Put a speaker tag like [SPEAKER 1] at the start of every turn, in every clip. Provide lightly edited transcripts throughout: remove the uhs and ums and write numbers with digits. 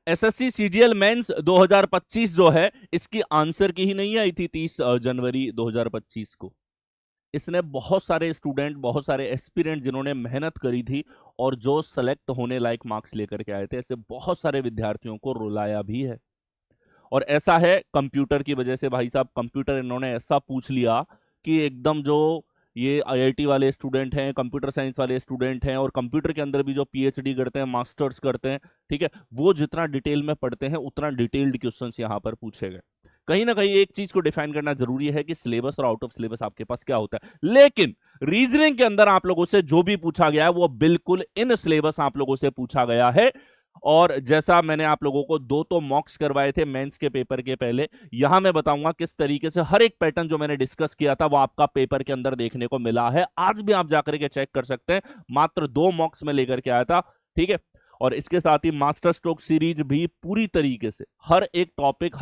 [SPEAKER 1] SSC CGL mains 2025 जो है, इसकी आंसर की ही नहीं आई थी 30 जनवरी 2025 को। इसने बहुत सारे स्टूडेंट, बहुत सारे एस्पिरेंट जिन्होंने मेहनत करी थी और जो सेलेक्ट होने लायक मार्क्स लेकर के आए थे, ऐसे बहुत सारे विद्यार्थियों को रुलाया भी है। और ऐसा है कंप्यूटर की वजह से, भाई साहब कंप्यूटर इन्होंने ऐसा पूछ लिया कि एकदम जो ये आईआईटी वाले स्टूडेंट हैं, कंप्यूटर साइंस वाले स्टूडेंट हैं, और कंप्यूटर के अंदर भी जो पीएचडी करते हैं, मास्टर्स करते हैं, ठीक है, वो जितना डिटेल में पढ़ते हैं उतना डिटेल्ड क्वेश्चंस यहाँ पर पूछे गए। कहीं ना कहीं एक चीज को डिफाइन करना जरूरी है कि सिलेबस और आउट ऑफ सिलेबस आपके पास क्या होता है, लेकिन रीजनिंग के अंदर आप लोगों से जो भी पूछा गया है वो बिल्कुल इन सिलेबस आप लोगों से पूछा गया है। और जैसा मैंने आप लोगों को दो तो मॉक्स करवाए थे मेंस के पेपर के पहले, यहां मैं बताऊंगा किस तरीके से हर एक पैटर्न जो मैंने डिस्कस किया था वो आपका पेपर के अंदर देखने को मिला है। आज भी आप जाकर के चेक कर सकते हैं, मात्र 2 मॉक्स में लेकर के आया था, ठीक है। और इसके साथ ही मास्टर स्ट्रोक सीरीज भी पूरी तरीके से हर एक टॉपिक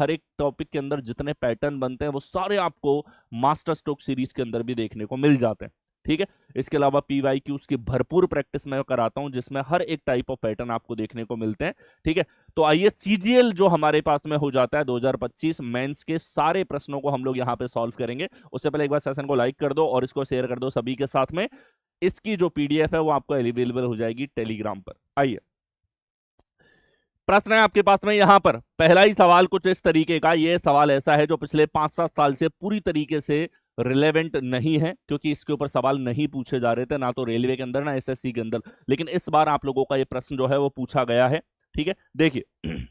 [SPEAKER 1] के अंदर जितने पैटर्न बनते हैं वो सारे आपको मास्टर स्ट्रोक सीरीज के अंदर भी देखने को मिल जाते हैं, ठीक है। इसके अलावा पीवाईक्यूज की भरपूर प्रैक्टिस मैं कराता हूं जिसमें हर एक टाइप ऑफ पैटर्न आपको देखने को मिलते हैं, ठीक है। तो आइए सीजीएल जो हमारे पास में हो जाता है 2025 मेंस के सारे प्रश्नों को हम लोग यहां पे सॉल्व करेंगे। उससे पहले एक बार सेशन को लाइक कर दो और इसको शेयर कर दो सभी के साथ में। इसकी जो पीडीएफ है वो आपको अवेलेबल हो जाएगी टेलीग्राम पर। आइए, प्रश्न है आपके पास में यहां पर पहला ही सवाल कुछ इस तरीके का। यह सवाल ऐसा है जो पिछले 5-7 साल से पूरी तरीके से रिलेवेंट नहीं है, क्योंकि इसके ऊपर सवाल नहीं पूछे जा रहे थे, ना तो रेलवे के अंदर ना एसएससी के अंदर, लेकिन इस बार आप लोगों का यह प्रश्न जो है वो पूछा गया है, ठीक है। देखिए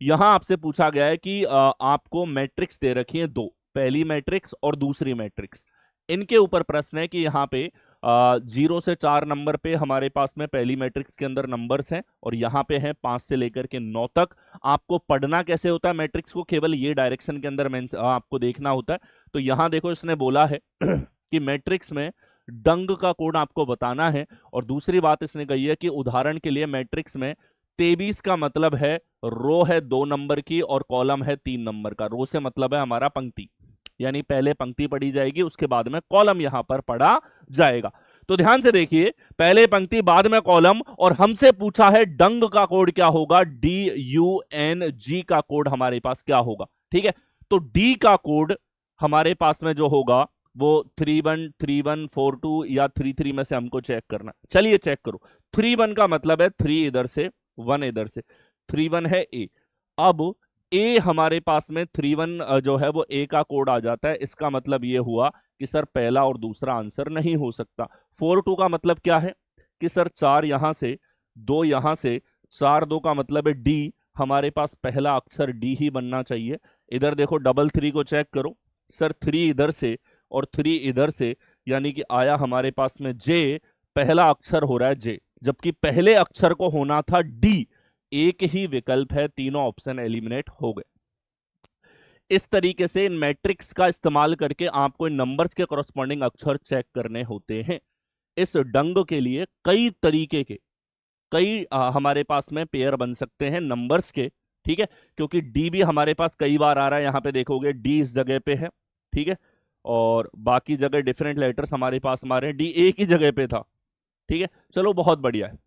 [SPEAKER 1] यहां आपसे पूछा गया है कि आपको मैट्रिक्स दे रखी है दो, पहली मैट्रिक्स और दूसरी मैट्रिक्स। इनके ऊपर प्रश्न है कि यहाँ पे 0 से 4 नंबर पे हमारे पास में पहली मैट्रिक्स के अंदर नंबर्स हैं, और यहाँ पे हैं 5 से लेकर के 9 तक। आपको पढ़ना कैसे होता है मैट्रिक्स को, केवल ये डायरेक्शन के अंदर आपको देखना होता है। तो यहाँ देखो इसने बोला है कि मैट्रिक्स में डंग का कोड आपको बताना है, और दूसरी बात इसने कही है कि उदाहरण के लिए मैट्रिक्स में 23 का मतलब है रो है 2 नंबर की और कॉलम है 3 नंबर का। रो से मतलब है हमारा पंक्ति, यानी पहले पंक्ति पढ़ी जाएगी उसके बाद में कॉलम यहां पर पढ़ा जाएगा। तो ध्यान से देखिए, पहले पंक्ति बाद में कॉलम, और हमसे पूछा है डंग का कोड क्या होगा, DUNG का कोड हमारे पास क्या होगा, ठीक है। तो डी का कोड हमारे पास में जो होगा वो 313142 या 33 में से हमको चेक करना। चलिए चेक करो, 31 का मतलब है 3 इधर से 1 इधर से, 31 है ए। अब ए हमारे पास में 31 जो है वो ए का कोड आ जाता है। इसका मतलब ये हुआ कि सर पहला और दूसरा आंसर नहीं हो सकता। 42 का मतलब क्या है कि सर 4 यहां से 2 यहां से, 4 2 का मतलब है डी, हमारे पास पहला अक्षर डी ही बनना चाहिए। इधर देखो 33 को चेक करो, सर 3 इधर से और 3 इधर से, यानी कि आया हमारे पास में जे, पहला अक्षर हो रहा है जे, जबकि पहले अक्षर को होना था डी। एक ही विकल्प है, तीनों ऑप्शन एलिमिनेट हो गए। इस तरीके से इन मैट्रिक्स का इस्तेमाल करके आपको इन नंबर्स के कॉरस्पॉन्डिंग अक्षर चेक करने होते हैं। इस डंग के लिए कई तरीके के हमारे पास में पेयर बन सकते हैं नंबर्स के, ठीक है, क्योंकि डी भी हमारे पास कई बार आ रहा है। यहां पे देखोगे डी इस जगह पे है, ठीक है, और बाकी जगह डिफरेंट लेटर्स हमारे पास हमारे डी एक ही जगह पे था, ठीक है। चलो बहुत बढ़िया है।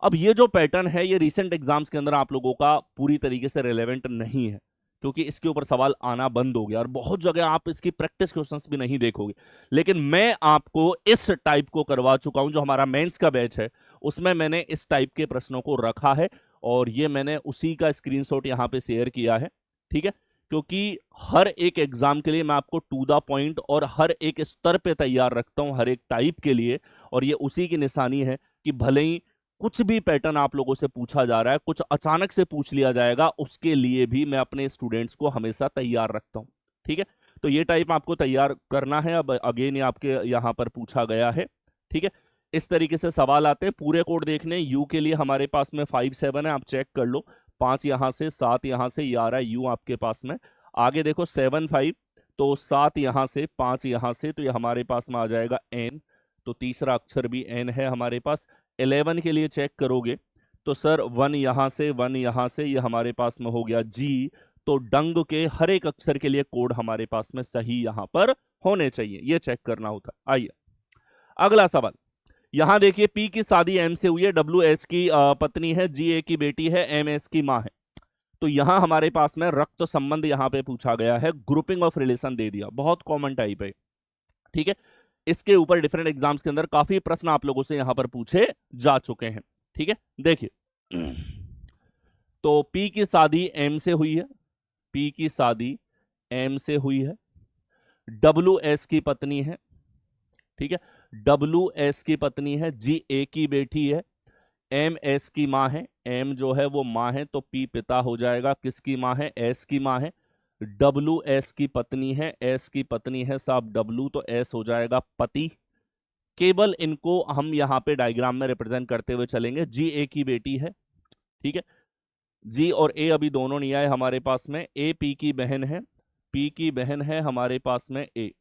[SPEAKER 1] अब ये जो पैटर्न है ये रिसेंट एग्जाम्स के अंदर आप लोगों का पूरी तरीके से रिलेवेंट नहीं है, क्योंकि इसके ऊपर सवाल आना बंद हो गया और बहुत जगह आप इसकी प्रैक्टिस क्वेश्चंस भी नहीं देखोगे। लेकिन मैं आपको इस टाइप को करवा चुका हूं, जो हमारा मेंस का बैच है उसमें मैंने इस टाइप के प्रश्नों को रखा है, और ये मैंने उसी का स्क्रीनशॉट यहां पे शेयर किया है, ठीक है। क्योंकि हर एक एग्जाम के लिए मैं आपको टू द पॉइंट और हर एक स्तर पे तैयार रखता हूं, हर एक टाइप के लिए, और ये उसी की निशानी है कि भले ही कुछ भी पैटर्न आप लोगों से पूछा जा रहा है, कुछ अचानक से पूछ लिया जाएगा, उसके लिए भी मैं अपने स्टूडेंट्स को हमेशा तैयार रखता हूं, ठीक है। तो ये टाइप आपको तैयार करना है। अब अगेन ये आपके यहां पर पूछा गया है, ठीक है। इस तरीके से सवाल आते हैं। पूरे कोड देखने, यू के लिए हमारे पास में 5 7 है, आप चेक कर लो, 5 यहां से, 7 यहां से, ये आ रहा है यू आपके पास में। आगे देखो 7 5, तो 7 यहां से, 5 यहां से, तो ये हमारे पास में आ जाएगा एन, तो तीसरा अक्षर भी एन है हमारे पास। 11 के लिए चेक करोगे तो सर 1 यहां से, 1 यहां से, ये हमारे पास में हो गया जी। तो डंग के हर एक अक्षर के लिए कोड हमारे पास में सही यहां पर होने चाहिए, ये चेक करना होता है। आइए अगला सवाल। यहां देखिए, पी की शादी एम से हुई है, डब्ल्यू एस की पत्नी है, जी ए की बेटी है, एम एस की मां है। तो यहां हमारे पास में रक्त संबंध यहां पे पूछा गया है, ग्रुपिंग ऑफ रिलेशन दे दिया, बहुत कॉमन टाइप है। ठीक है, इसके ऊपर डिफरेंट एग्जाम्स के अंदर काफी प्रश्न आप लोगों से यहां पर पूछे जा चुके हैं। ठीक है, देखिए तो पी की शादी एम से हुई है, पी की शादी एम से हुई है, डब्ल्यू एस की पत्नी है। ठीक है, डब्ल्यू एस की पत्नी है, जी ए की बेटी है, एम एस की माँ है, एम जो है वो माँ है, तो पी पिता हो जाएगा, किसकी माँ है, एस की माँ है। डब्ल्यू एस की पत्नी है, एस की पत्नी है साहब डब्ल्यू, तो एस हो जाएगा पति। केवल इनको हम यहाँ पे डायग्राम में रिप्रेजेंट करते हुए चलेंगे। जी ए की बेटी है, ठीक है, जी और ए अभी दोनों नहीं आए हमारे पास में, ए पी की बहन है, पी की बहन है हमारे पास में ए।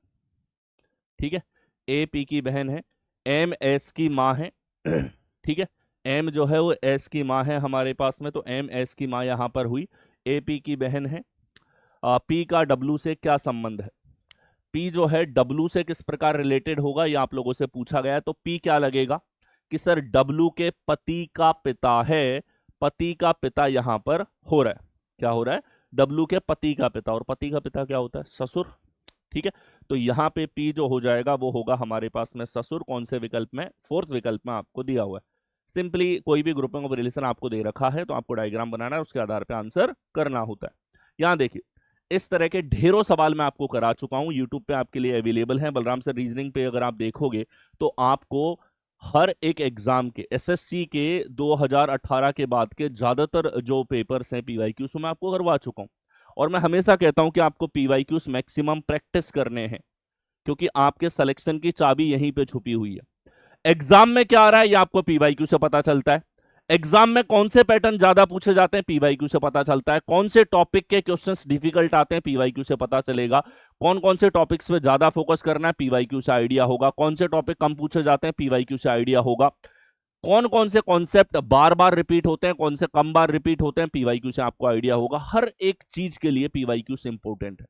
[SPEAKER 1] ठीक है, ए पी की बहन है, एम एस की माँ है। ठीक है, एम जो है वो एस की माँ है हमारे पास में, तो एम एस की माँ यहां पर हुई, ए पी की बहन है। पी का डब्लू से क्या संबंध है, पी जो है डब्लू से किस प्रकार रिलेटेड होगा, ये आप लोगों से पूछा गया है। तो पी क्या लगेगा कि सर डब्लू के पति का पिता है, पति का पिता यहां पर हो रहा है, क्या हो रहा है, डब्लू के पति का पिता, और पति का पिता क्या होता है, ससुर। ठीक है, तो यहां पे पी जो हो जाएगा वो होगा हमारे पास में ससुर, कौन से विकल्प में, फोर्थ विकल्प में आपको दिया हुआ है। सिंपली कोई भी ग्रुपिंग ऑफ रिलेशन आपको दे रखा है तो आपको डायग्राम बनाना है, उसके आधार पर आंसर करना होता है। यहां देखिए इस तरह के ढेरों सवाल मैं आपको करा चुका हूं, यूट्यूब पे आपके लिए अवेलेबल है। बलराम सर रीजनिंग पे अगर आप देखोगे तो आपको हर एक एग्जाम के, एसएससी के 2018 के बाद के ज्यादातर जो पेपर्स हैं पीवाईक्यूज मैं आपको करवा चुका हूं। और मैं हमेशा कहता हूं कि आपको पीवाईक्यूज मैक्सिमम प्रैक्टिस करने हैं, क्योंकि आपके सिलेक्शन की चाबी यहीं पे छुपी हुई है। एग्जाम में क्या आ रहा है ये आपको पीवाईक्यू से पता चलता है, एग्जाम में कौन से पैटर्न ज्यादा पूछे जाते हैं पीवाईक्यू से पता चलता है, कौन से टॉपिक के क्वेश्चंस डिफिकल्ट आते हैं पीवाईक्यू से पता चलेगा, कौन कौन से टॉपिक्स पे ज्यादा फोकस करना है पीवाईक्यू से आइडिया होगा, कौन से टॉपिक कम पूछे जाते हैं पीवाईक्यू से आइडिया होगा, कौन कौन से कॉन्सेप्ट बार बार रिपीट होते हैं, कौन से कम बार रिपीट होते हैं पीवाईक्यू से आपको आइडिया होगा। हर एक चीज के लिए पीवाईक्यू से इंपॉर्टेंट है।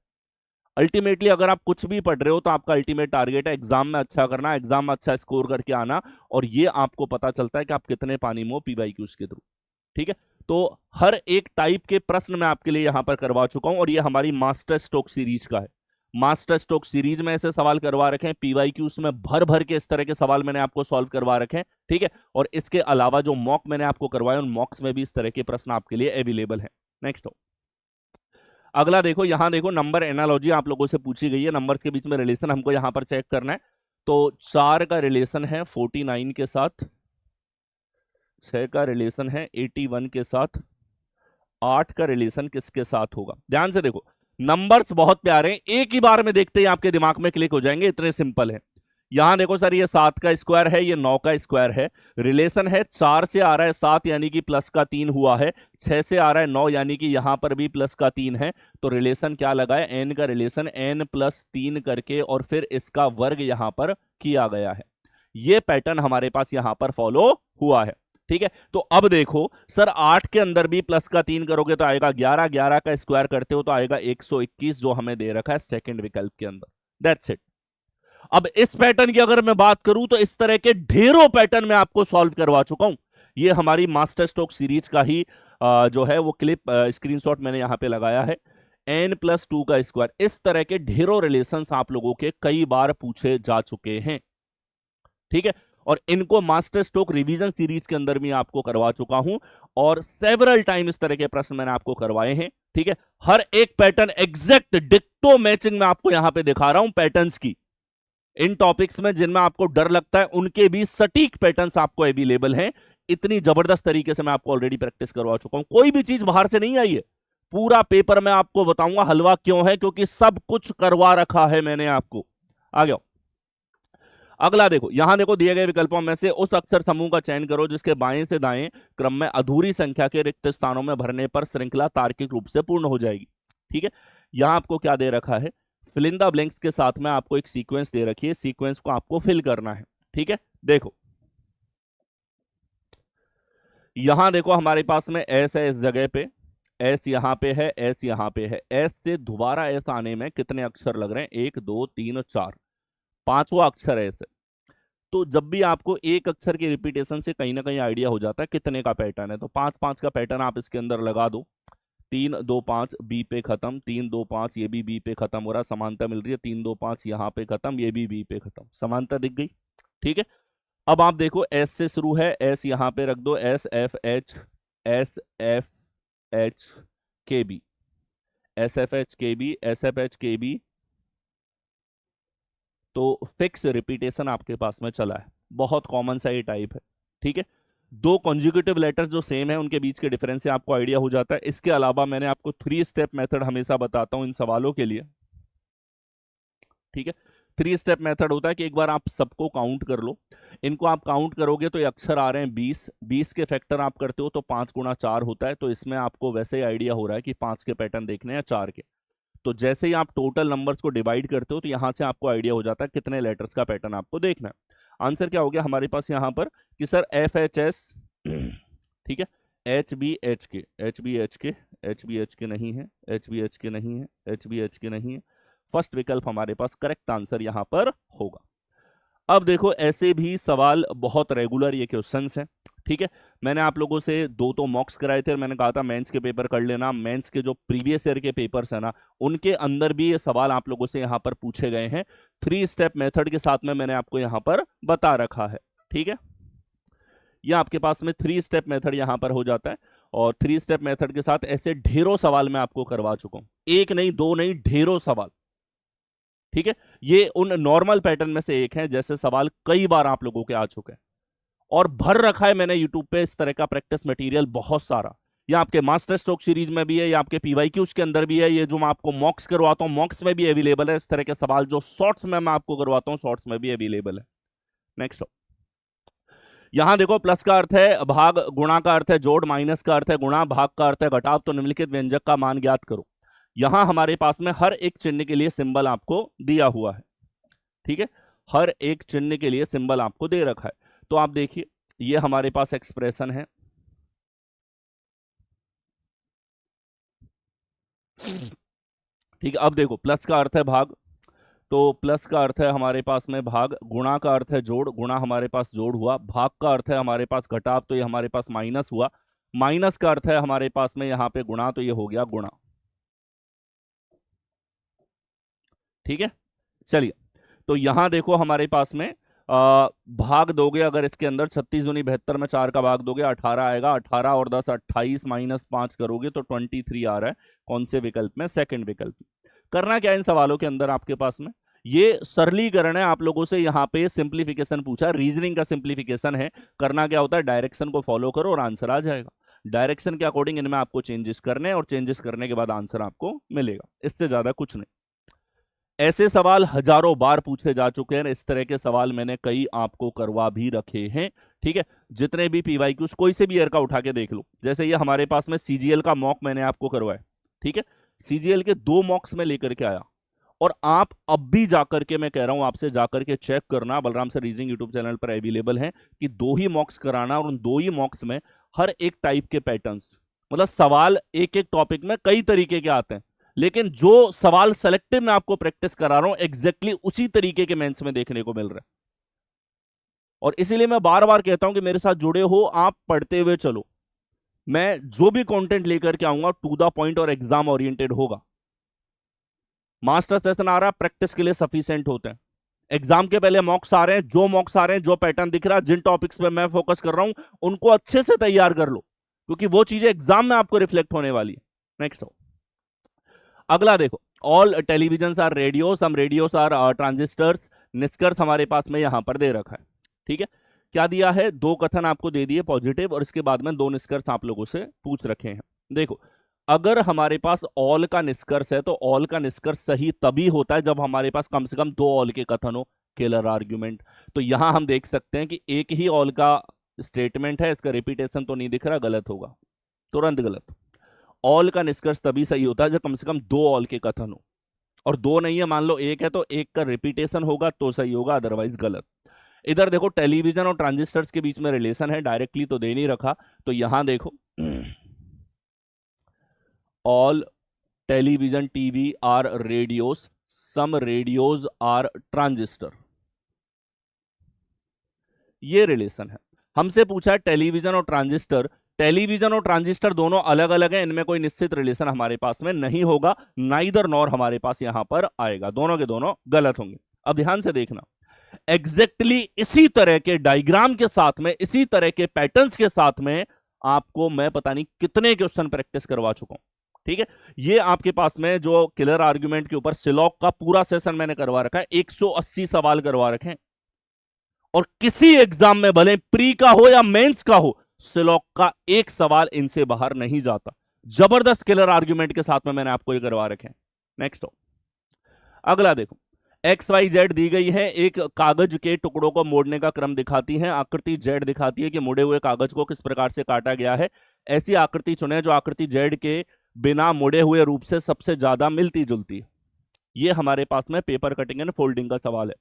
[SPEAKER 1] अल्टीमेटली अगर आप कुछ भी पढ़ रहे हो तो आपका अल्टीमेट टारगेट है एग्जाम में अच्छा करना, एग्जाम में अच्छा स्कोर करके आना, और ये आपको पता चलता है कि आप कितने पानी में हो पीवाईक्यूज के थ्रू। ठीक है, तो हर एक टाइप के प्रश्न मैं आपके लिए यहां पर करवा चुका हूं, और ये हमारी मास्टर स्ट्रोक सीरीज का है। मास्टर स्ट्रोक सीरीज में ऐसे सवाल करवा रखे हैं, पीवाईक्यूज में भर भर के इस तरह के सवाल मैंने आपको सॉल्व करवा रखे हैं। ठीक है, और इसके अलावा जो मॉक मैंने आपको करवाए उन मॉक्स में भी इस तरह के प्रश्न आपके लिए अवेलेबल है। नेक्स्ट हो, अगला देखो, यहां देखो नंबर एनालॉजी आप लोगों से पूछी गई है, नंबर्स के बीच में रिलेशन हमको यहां पर चेक करना है। तो 4 का रिलेशन है 49 के साथ, 6 का रिलेशन है 81 के साथ, 8 का रिलेशन किसके साथ होगा। ध्यान से देखो, नंबर्स बहुत प्यारे हैं, एक ही बार में देखते ही आपके दिमाग में क्लिक हो जाएंगे, इतने सिंपल है। यहां देखो सर ये 7 का स्क्वायर है, ये 9 का स्क्वायर है, रिलेशन है 4 से आ रहा है 7 यानी कि प्लस का 3 हुआ है, 6 से आ रहा है 9 यानी कि यहां पर भी प्लस का 3 है, तो रिलेशन क्या लगा है, एन का रिलेशन n प्लस 3 करके और फिर इसका वर्ग यहां पर किया गया है। ये पैटर्न हमारे पास यहां पर फॉलो हुआ है। ठीक है, तो अब देखो सर 8 के अंदर भी प्लस का 3 करोगे तो आएगा 11, 11 का स्क्वायर करते हो तो आएगा 121 जो हमें दे रखा है सेकंड विकल्प के अंदर। That's it. अब इस पैटर्न की अगर मैं बात करूं तो इस तरह के ढेरों पैटर्न मैं आपको सॉल्व करवा चुका हूं। ये हमारी मास्टर स्ट्रोक सीरीज का ही जो है वो क्लिप स्क्रीनशॉट मैंने यहां पे लगाया है। n+2 का स्क्वायर, इस तरह के ढेरों रिलेशंस आप लोगों के कई बार पूछे जा चुके हैं। ठीक है, और इनको मास्टर स्ट्रोक रिवीजन सीरीज के अंदर भी आपको करवा चुका हूं, और सेवरल टाइम इस तरह के प्रश्न मैंने आपको करवाए हैं। ठीक है, हर एक पैटर्न एग्जैक्ट डिक्टो मैचिंग में आपको यहां पे दिखा रहा हूं पैटर्न्स की। इन टॉपिक्स में जिनमें आपको डर लगता है उनके भी सटीक पैटर्न्स आपको अवेलेबल हैं। इतनी जबरदस्त तरीके से मैं आपको ऑलरेडी प्रैक्टिस करवा चुका हूं, कोई भी चीज बाहर से नहीं आई है। पूरा पेपर मैं आपको बताऊंगा हलवा क्यों है, क्योंकि सब कुछ करवा रखा है मैंने आपको। आ गया, अगला देखो, यहां देखो दिए गए विकल्पों में से उस अक्षर समूह का चयन करो जिसके बाएं से दाएं क्रम में अधूरी संख्या के रिक्त स्थानों में भरने पर श्रृंखला तार्किक रूप से पूर्ण हो जाएगी। ठीक है, यहां आपको क्या दे रखा है, फिल इन द ब्लैंक्स के साथ में आपको एक सीक्वेंस दे रखी है, सीक्वेंस को आपको फिल करना है। ठीक है, देखो यहां देखो हमारे पास में एस है, इस जगह पे एस यहां पे है, एस यहां पे है, एस से दोबारा एस आने में कितने अक्षर लग रहे हैं, 1 2 3 4, पांचवा अक्षर है एस। तो जब भी आपको एक अक्षर की रिपीटेशन से कहीं ना कहीं आइडिया हो जाता है कितने का पैटर्न है, तो 5 5 का पैटर्न आप इसके अंदर लगा दो। 3 2 5 बी पे खत्म, 3 2 5 ये भी बी पे खत्म हो रहा, समानता मिल रही है, 3 2 5 यहाँ पे खत्म, ये भी बी पे खत्म, समानता दिख गई। ठीक है, अब आप देखो एस से शुरू है, एस यहाँ पे रख दो, एस एफ एच के बी, एस एफ एच के बी, एस एफ एच के बी, तो फिक्स रिपीटेशन आपके पास में चला है, बहुत कॉमन सा ये टाइप है। ठीक है, दो कॉन्जिक्यूटिव लेटर्स जो सेम है उनके बीच के डिफरेंस से आपको आइडिया हो जाता है। इसके अलावा मैंने आपको 3 स्टेप मेथड हमेशा बताता हूं इन सवालों के लिए। ठीक है, 3 स्टेप मेथड होता है कि एक बार आप सबको काउंट कर लो, इनको आप काउंट करोगे तो ये अक्षर आ रहे हैं 20, 20 के फैक्टर आप करते हो तो 5 गुणा 4 होता है, तो इसमें आपको वैसे ही आइडिया हो रहा है कि 5 के पैटर्न देखने हैं 4 के। तो जैसे ही आप टोटल नंबर्स को डिवाइड करते हो तो यहां से आपको आइडिया हो जाता है कितने लेटर्स का पैटर्न आपको देखना है। आंसर क्या हो गया हमारे पास यहां पर कि सर एफ एच एस, ठीक है, एच बी एच के, एच बी एच के, एच बी एच के नहीं है, एच बी एच के नहीं है, एच बी एच के नहीं है, फर्स्ट विकल्प हमारे पास करेक्ट आंसर यहां पर होगा। अब देखो ऐसे भी सवाल बहुत रेगुलर ये क्वेश्चंस हैं। ठीक है, मैंने आप लोगों से 2 तो मॉक्स कराए थे और मैंने कहा था मेंस के पेपर कर लेना, मेंस के जो प्रीवियस ईयर के पेपर्स है ना उनके अंदर भी ये सवाल आप लोगों से यहां पर पूछे गए हैं, 3 स्टेप मेथड के साथ में मैंने आपको यहां पर बता रखा है। ठीक है, यह आपके पास में 3 स्टेप मेथड यहां पर हो जाता है, और 3 स्टेप मेथड के साथ ऐसे ढेरों सवाल मैं आपको करवा चुका हूं, एक नहीं दो नहीं ढेरों सवाल। ठीक है, ये उन नॉर्मल पैटर्न में से एक है जैसे सवाल कई बार आप लोगों के आ चुके हैं, और भर रखा है मैंने यूट्यूब पे इस तरह का प्रैक्टिस मटेरियल बहुत सारा। ये आपके मास्टर स्ट्रोक सीरीज में भी है, ये आपके पीवाईक्यूज के अंदर भी है, ये जो मैं आपको मॉक्स करवाता हूं मॉक्स में भी अवेलेबल है, इस तरह के सवाल जो शॉर्ट्स में मैं आपको करवाता हूं शॉर्ट्स में भी अवेलेबल है। नेक्स्ट, यहां देखो प्लस का अर्थ है भाग, गुणा का अर्थ है जोड़, माइनस का अर्थ है गुणा, भाग का अर्थ है घटाव, तो निम्नलिखित व्यंजक का मान ज्ञात करो। यहां हमारे पास में हर एक चिन्ह के लिए सिंबल आपको दिया हुआ है। ठीक है, हर एक चिन्ह के लिए सिंबल आपको दे रखा है, तो आप देखिए ये हमारे पास एक्सप्रेशन है। ठीक है, अब देखो प्लस का अर्थ है भाग, तो प्लस का अर्थ है हमारे पास में भाग, गुणा का अर्थ है जोड़, गुणा हमारे पास जोड़ हुआ, भाग का अर्थ है हमारे पास घटाव, तो ये हमारे पास माइनस हुआ, माइनस का अर्थ है हमारे पास में यहाँ पे गुणा, तो ये हो गया गुणा। ठीक है, चलिए तो यहां देखो हमारे पास में भाग दोगे अगर इसके अंदर 36 दूनी 72 में 4 का भाग दोगे 18 आएगा, 18 और 10 28 माइनस 5 करोगे तो 23 आ रहा है। कौन से विकल्प में? सेकंड विकल्प में। करना क्या इन सवालों के अंदर आपके पास में, ये सरलीकरण है, आप लोगों से यहाँ पे सिंप्लीफिकेशन पूछा, रीजनिंग का सिंप्लीफिकेशन है। करना क्या होता है, डायरेक्शन को फॉलो करो और आंसर आ जाएगा। डायरेक्शन के अकॉर्डिंग इनमें आपको चेंजेस करने और चेंजेस करने के बाद आंसर आपको मिलेगा, इससे ज्यादा कुछ नहीं। ऐसे सवाल हजारों बार पूछे जा चुके हैं, इस तरह के सवाल मैंने कई आपको करवा भी रखे हैं। ठीक है, जितने भी पीवाईक्यूज कोई से भी ईयर का उठा के देख लो, जैसे ये हमारे पास में सीजीएल का मॉक मैंने आपको करवाया। ठीक है, सीजीएल के 2 मॉक्स में लेकर के आया, और आप अब भी जाकर के, मैं कह रहा हूं आपसे जाकर के चेक करना, Balram sir reasoning YouTube channel पर अवेलेबल है, कि 2 ही मॉक्स कराना, और उन 2 ही मॉक्स में हर एक टाइप के पैटर्न्स, मतलब सवाल एक एक टॉपिक में कई तरीके के आते हैं, लेकिन जो सवाल सेलेक्टिव मैं आपको प्रैक्टिस करा रहा हूं एग्जैक्टली उसी तरीके के मेंस में देखने को मिल रहा है। और इसीलिए मैं बार बार कहता हूं कि मेरे साथ जुड़े हो, आप पढ़ते हुए चलो, मैं जो भी कंटेंट लेकर के आऊंगा टू द पॉइंट और एग्जाम ओरिएंटेड होगा। मास्टर सेशन आ रहा है, प्रैक्टिस के लिए सफिशिएंट होते हैं, एग्जाम के पहले मॉक्स आ रहे हैं, जो मॉक्स आ रहे हैं, जो पैटर्न दिख रहा है, जिन टॉपिक्स पे मैं फोकस कर रहा हूं उनको अच्छे से तैयार कर लो, क्योंकि वो चीजें एग्जाम में आपको रिफ्लेक्ट होने वाली है। नेक्स्ट हो, अगला देखो, all television are radio, some radios are transistors, निष्कर्ष हमारे पास में यहां पर दे रखा है। ठीक है, क्या दिया है, 2 कथन आपको दे दिए पॉजिटिव, और इसके बाद में 2 निष्कर्ष आप लोगों से पूछ रखे हैं। देखो, अगर हमारे पास ऑल का निष्कर्ष है तो ऑल का निष्कर्ष सही तभी होता है जब हमारे पास कम से कम 2 ऑल के कथन हो, केलर आर्ग्यूमेंट। तो यहां हम देख सकते हैं कि एक ही ऑल का स्टेटमेंट है, इसका रिपीटेशन तो नहीं दिख रहा, गलत होगा, तुरंत गलत। ऑल का निष्कर्ष तभी सही होता है जब कम से कम 2 ऑल के कथन हो, और 2 नहीं है, मान लो 1 है तो 1 का रिपीटेशन होगा तो सही होगा, अदरवाइज गलत। इधर देखो टेलीविजन और ट्रांजिस्टर्स के बीच में रिलेशन है, डायरेक्टली तो दे नहीं रखा, तो यहां देखो all television TV are radios, some radios are transistor, ये रिलेशन है। हमसे पूछा है टेलीविजन और ट्रांजिस्टर टेलीविजन और ट्रांजिस्टर दोनों अलग अलग हैं, इनमें कोई निश्चित रिलेशन हमारे पास में नहीं होगा, नाइदर नॉर हमारे पास यहां पर आएगा, दोनों के दोनों गलत होंगे। अब ध्यान से देखना, एग्जैक्टली इसी तरह के डायग्राम के साथ में, इसी तरह के पैटर्न्स के साथ में आपको मैं पता नहीं कितने क्वेश्चन प्रैक्टिस करवा चुका हूं। ठीक है, ये आपके पास में जो किलर आर्गुमेंट के ऊपर सिलॉक का पूरा सेशन मैंने करवा रखा है, 180 सवाल करवा रखे हैं, और किसी एग्जाम में भले प्री का हो या मेंस का हो, सिलॉक का एक सवाल इनसे बाहर नहीं जाता। जबरदस्त किलर आर्गुमेंट के साथ में मैंने आपको ये करवा रखे हैं। नेक्स्ट हो, अगला देखो, XYZ दी गई है, एक कागज के टुकड़ों को मोड़ने का क्रम दिखाती है, आकृति Z दिखाती है कि मुड़े हुए कागज को किस प्रकार से काटा गया है। ऐसी आकृति चुने जो आकृति Z के बिना मुड़े हुए रूप से सबसे ज्यादा मिलती जुलती है। ये हमारे पास में पेपर कटिंग एंड फोल्डिंग का सवाल है।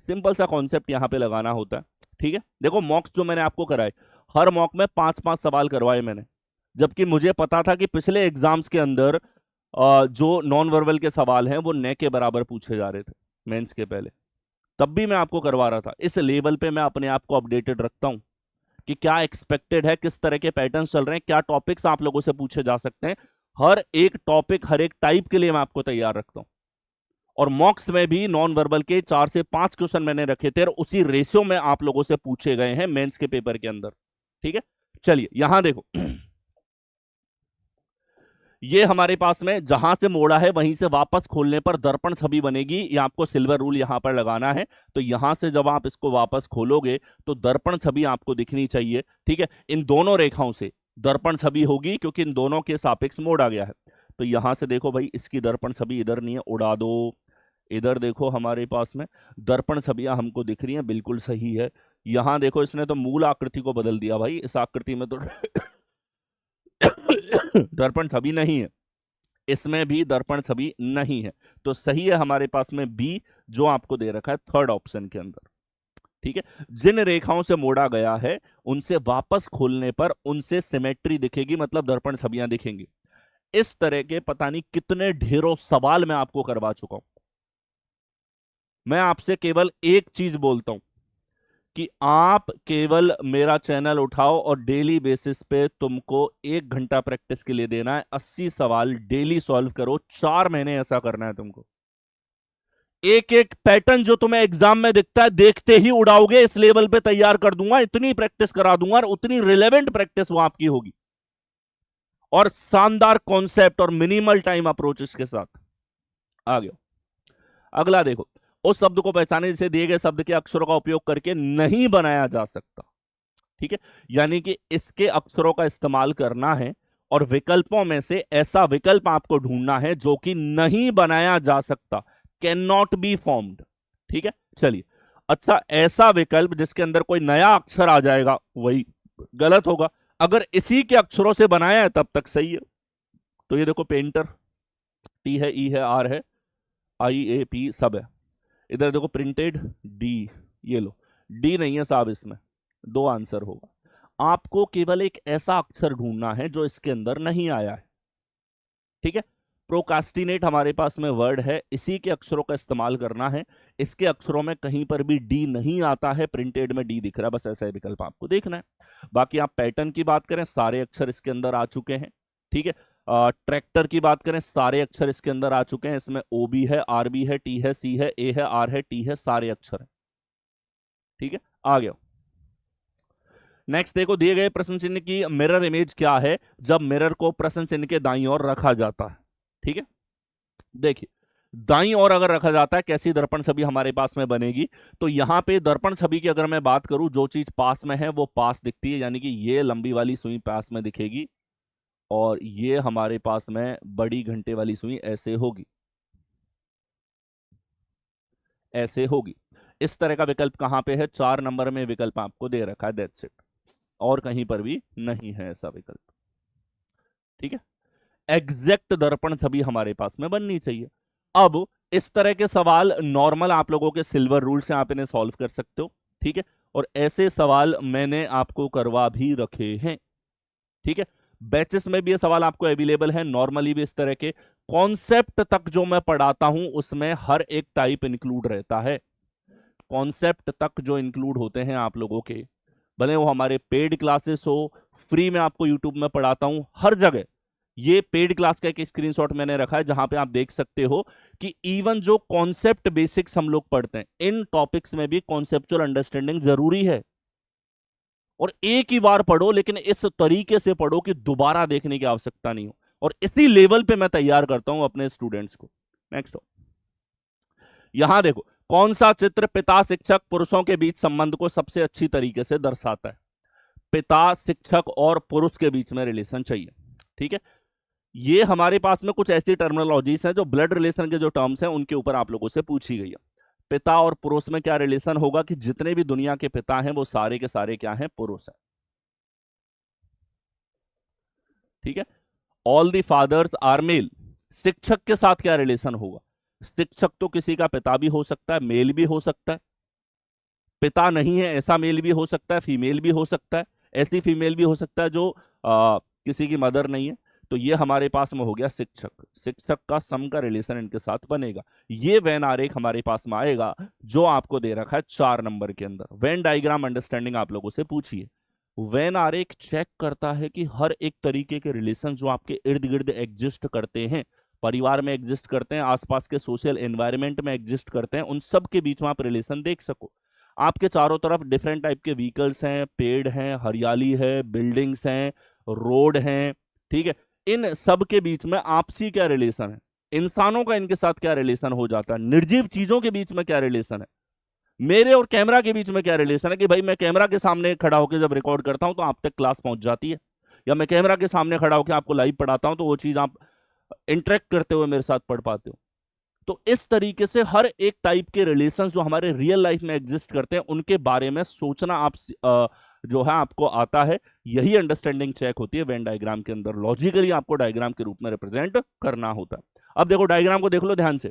[SPEAKER 1] सिंपल सा कॉन्सेप्ट यहां पे लगाना होता है। ठीक है, देखो मॉक्स जो मैंने आपको कराए, हर मॉक में 5-5 सवाल करवाए मैंने, जबकि मुझे पता था कि पिछले एग्जाम्स के अंदर जो नॉन वर्बल के सवाल हैं वो न के बराबर पूछे जा रहे थे मेंस के पहले, तब भी मैं आपको करवा रहा था। इस लेवल पे मैं अपने आप को अपडेटेड रखता हूं कि क्या एक्सपेक्टेड है, किस तरह के पैटर्न चल रहे हैं, क्या टॉपिक्स आप लोगों से पूछे जा सकते हैं। हर एक टॉपिक, हर एक टाइप के लिए मैं आपको तैयार रखता हूं। और मॉक्स में भी नॉन वर्बल के 4 से 5 क्वेश्चन मैंने रखे थे और उसी रेशियो में आप लोगों से पूछे गए हैं मेंस के पेपर के अंदर। ठीक है, चलिए यहां देखो, ये हमारे पास में जहां से मोड़ा है वहीं से वापस खोलने पर दर्पण छवि बनेगी। ये आपको सिल्वर रूल यहां पर लगाना है। तो यहां से जब आप इसको वापस खोलोगे तो दर्पण छवि आपको दिखनी चाहिए। ठीक है, इन दोनों रेखाओं से दर्पण छवि होगी क्योंकि इन दोनों के सापेक्ष मोड़ा गया है। तो यहां से देखो भाई, इसकी दर्पण छवि इधर नहीं है, उड़ा दो। इधर देखो हमारे पास में दर्पण छवियां हमको दिख रही हैं, बिल्कुल सही है। यहां देखो, इसने तो मूल आकृति को बदल दिया भाई, इस आकृति में तो दर्पण छवि नहीं है, इसमें भी दर्पण छवि नहीं है। तो सही है हमारे पास में बी, जो आपको दे रखा है थर्ड ऑप्शन के अंदर। ठीक है, जिन रेखाओं से मोड़ा गया है उनसे वापस खोलने पर उनसे सिमेट्री दिखेगी, मतलब दर्पण छवियां दिखेंगी। इस तरह के पता नहीं कितने ढेरों सवाल मैं आपको करवा चुका हूं। मैं आपसे केवल एक चीज बोलता हूं कि आप केवल मेरा चैनल उठाओ और डेली बेसिस पे तुमको 1 घंटा प्रैक्टिस के लिए देना है। 80 सवाल डेली सॉल्व करो, 4 महीने ऐसा करना है तुमको। एक एक पैटर्न जो तुम्हें एग्जाम में दिखता है देखते ही उड़ाओगे, इस लेवल पे तैयार कर दूंगा, इतनी प्रैक्टिस करा दूंगा और उतनी रिलेवेंट प्रैक्टिस वो आपकी होगी, और शानदार कॉन्सेप्ट और मिनिमल टाइम अप्रोच इसके साथ। आ गया, अगला देखो, उस शब्द को पहचाने जिसे दिए गए शब्द के अक्षरों का उपयोग करके नहीं बनाया जा सकता। ठीक है, यानी कि इसके अक्षरों का इस्तेमाल करना है और विकल्पों में से ऐसा विकल्प आपको ढूंढना है जो कि नहीं बनाया जा सकता, कैन नॉट बी फॉर्म्ड। ठीक है, चलिए, अच्छा ऐसा विकल्प जिसके अंदर कोई नया अक्षर आ जाएगा वही गलत होगा। अगर इसी के अक्षरों से बनाया है तब तक सही है। तो ये देखो, पेंटर, टी है, ई है, आर है, आई ए पी सब है। इधर देखो प्रिंटेड, डी, ये लो, डी नहीं है साहब, इसमें 2 आंसर होगा। आपको केवल एक ऐसा अक्षर ढूंढना है जो इसके अंदर नहीं आया है। ठीक है, प्रोकास्टिनेट हमारे पास में वर्ड है, इसी के अक्षरों का इस्तेमाल करना है। इसके अक्षरों में कहीं पर भी डी नहीं आता है, प्रिंटेड में डी दिख रहा है, बस ऐसा ही विकल्प आपको देखना है। बाकी आप पैटर्न की बात करें, सारे अक्षर इसके अंदर आ चुके हैं। ठीक है, ट्रैक्टर की बात करें, सारे अक्षर इसके अंदर आ चुके हैं। इसमें ओ बी है, आर बी है, टी है, सी है, ए है, आर है, टी है, सारे अक्षर है। ठीक है, आ गया। नेक्स्ट देखो, दिए गए प्रश्न चिन्ह की मिरर इमेज क्या है जब मिरर को प्रश्न चिन्ह के दाईं ओर रखा जाता है। ठीक है, देखिए, दाईं ओर अगर रखा जाता है कैसी दर्पण छवि हमारे पास में बनेगी। तो यहां पे दर्पण छवि की अगर मैं बात करूं, जो चीज पास में है वो पास दिखती है, यानी कि ये लंबी वाली सुई पास में दिखेगी और ये हमारे पास में बड़ी घंटे वाली सुई ऐसे होगी, ऐसे होगी। इस तरह का विकल्प कहां पे है? 4 नंबर में विकल्प आपको दे रखा है, दैट्स इट, और कहीं पर भी नहीं है ऐसा विकल्प। ठीक है, एग्जैक्ट दर्पण छवि हमारे पास में बननी चाहिए। अब इस तरह के सवाल नॉर्मल आप लोगों के सिल्वर रूल से आप इन्हें सॉल्व कर सकते हो। ठीक है, और ऐसे सवाल मैंने आपको करवा भी रखे हैं। ठीक है, बैचेस में भी ये सवाल आपको अवेलेबल है, नॉर्मली भी इस तरह के कॉन्सेप्ट तक जो मैं पढ़ाता हूं उसमें हर एक टाइप इंक्लूड रहता है। कॉन्सेप्ट तक जो इंक्लूड होते हैं आप लोगों के, भले वो हमारे पेड क्लासेस हो, फ्री में आपको यूट्यूब में पढ़ाता हूं, हर जगह। ये पेड क्लास का एक स्क्रीनशॉट मैंने रखा है जहां पे आप देख सकते हो कि इवन जो कॉन्सेप्ट बेसिक्स हम लोग पढ़ते हैं, इन टॉपिक्स में भी कॉन्सेप्चुअल अंडरस्टैंडिंग जरूरी है। और एक ही बार पढ़ो, लेकिन इस तरीके से पढ़ो कि दोबारा देखने की आवश्यकता नहीं हो। और इसी लेवल पे मैं तैयार करता हूं अपने स्टूडेंट्स को। नेक्स्ट हो, यहां देखो, कौन सा चित्र पिता शिक्षक पुरुषों के बीच संबंध को सबसे अच्छी तरीके से दर्शाता है? पिता शिक्षक और पुरुष के बीच में रिलेशन चाहिए, ठीक है। ये हमारे पास में कुछ ऐसी टर्मिनोलॉजीज हैं जो ब्लड रिलेशन के जो टर्म्स हैं उनके ऊपर आप लोगों से पूछी गई है। पिता और पुरुष में क्या रिलेशन होगा कि जितने भी दुनिया के पिता हैं वो सारे के सारे क्या हैं? पुरुष हैं, ठीक है। All the fathers are male. शिक्षक के साथ क्या रिलेशन होगा? शिक्षक तो किसी का पिता भी हो सकता है, मेल भी हो सकता है। पिता नहीं है ऐसा मेल भी हो सकता है, फीमेल भी हो सकता है, ऐसी फीमेल भी हो सकता है जो किसी की मदर नहीं है। तो ये हमारे पास में हो गया शिक्षक। शिक्षक का सम का रिलेशन इनके साथ बनेगा। ये वेन आरेख हमारे पास में आएगा जो आपको दे रखा है 4 नंबर के अंदर। वेन डायग्राम अंडरस्टैंडिंग आप लोगों से पूछिए। वेन आरेख चेक करता है कि हर एक तरीके के रिलेशन जो आपके इर्द गिर्द एग्जिस्ट करते हैं, परिवार में एग्जिस्ट करते हैं, आसपास के सोशल एनवायरनमेंट में एग्जिस्ट करते हैं, उन सब के बीच में आप रिलेशन देख सको। आपके चारों तरफ डिफरेंट टाइप के व्हीकल्स हैं, पेड़ हैं, हरियाली है, बिल्डिंग्स हैं, रोड हैं, ठीक है। इन सब के बीच में आपसी क्या रिलेशन है? इंसानों का इनके साथ क्या रिलेशन हो जाता है? निर्जीव चीजों के बीच में क्या रिलेशन है? मेरे और कैमरा के बीच में क्या रिलेशन है कि भाई मैं कैमरा के सामने खड़ा होकर जब रिकॉर्ड करता हूं तो आप तक क्लास पहुंच जाती है, या मैं कैमरा के सामने खड़ा होकर आपको लाइव पढ़ाता हूं तो वो चीज आप इंटरेक्ट करते हुए मेरे साथ पढ़ पाते हो। तो इस तरीके से हर एक टाइप के रिलेशन जो हमारे रियल लाइफ में एग्जिस्ट करते हैं उनके बारे में सोचना आप जो है आपको आता है। यही अंडरस्टैंडिंग चेक होती है वेन डायग्राम के अंदर। लॉजिकली आपको डायग्राम के रूप में रिप्रेजेंट करना होता है। अब देखो डायग्राम को देख लो ध्यान से।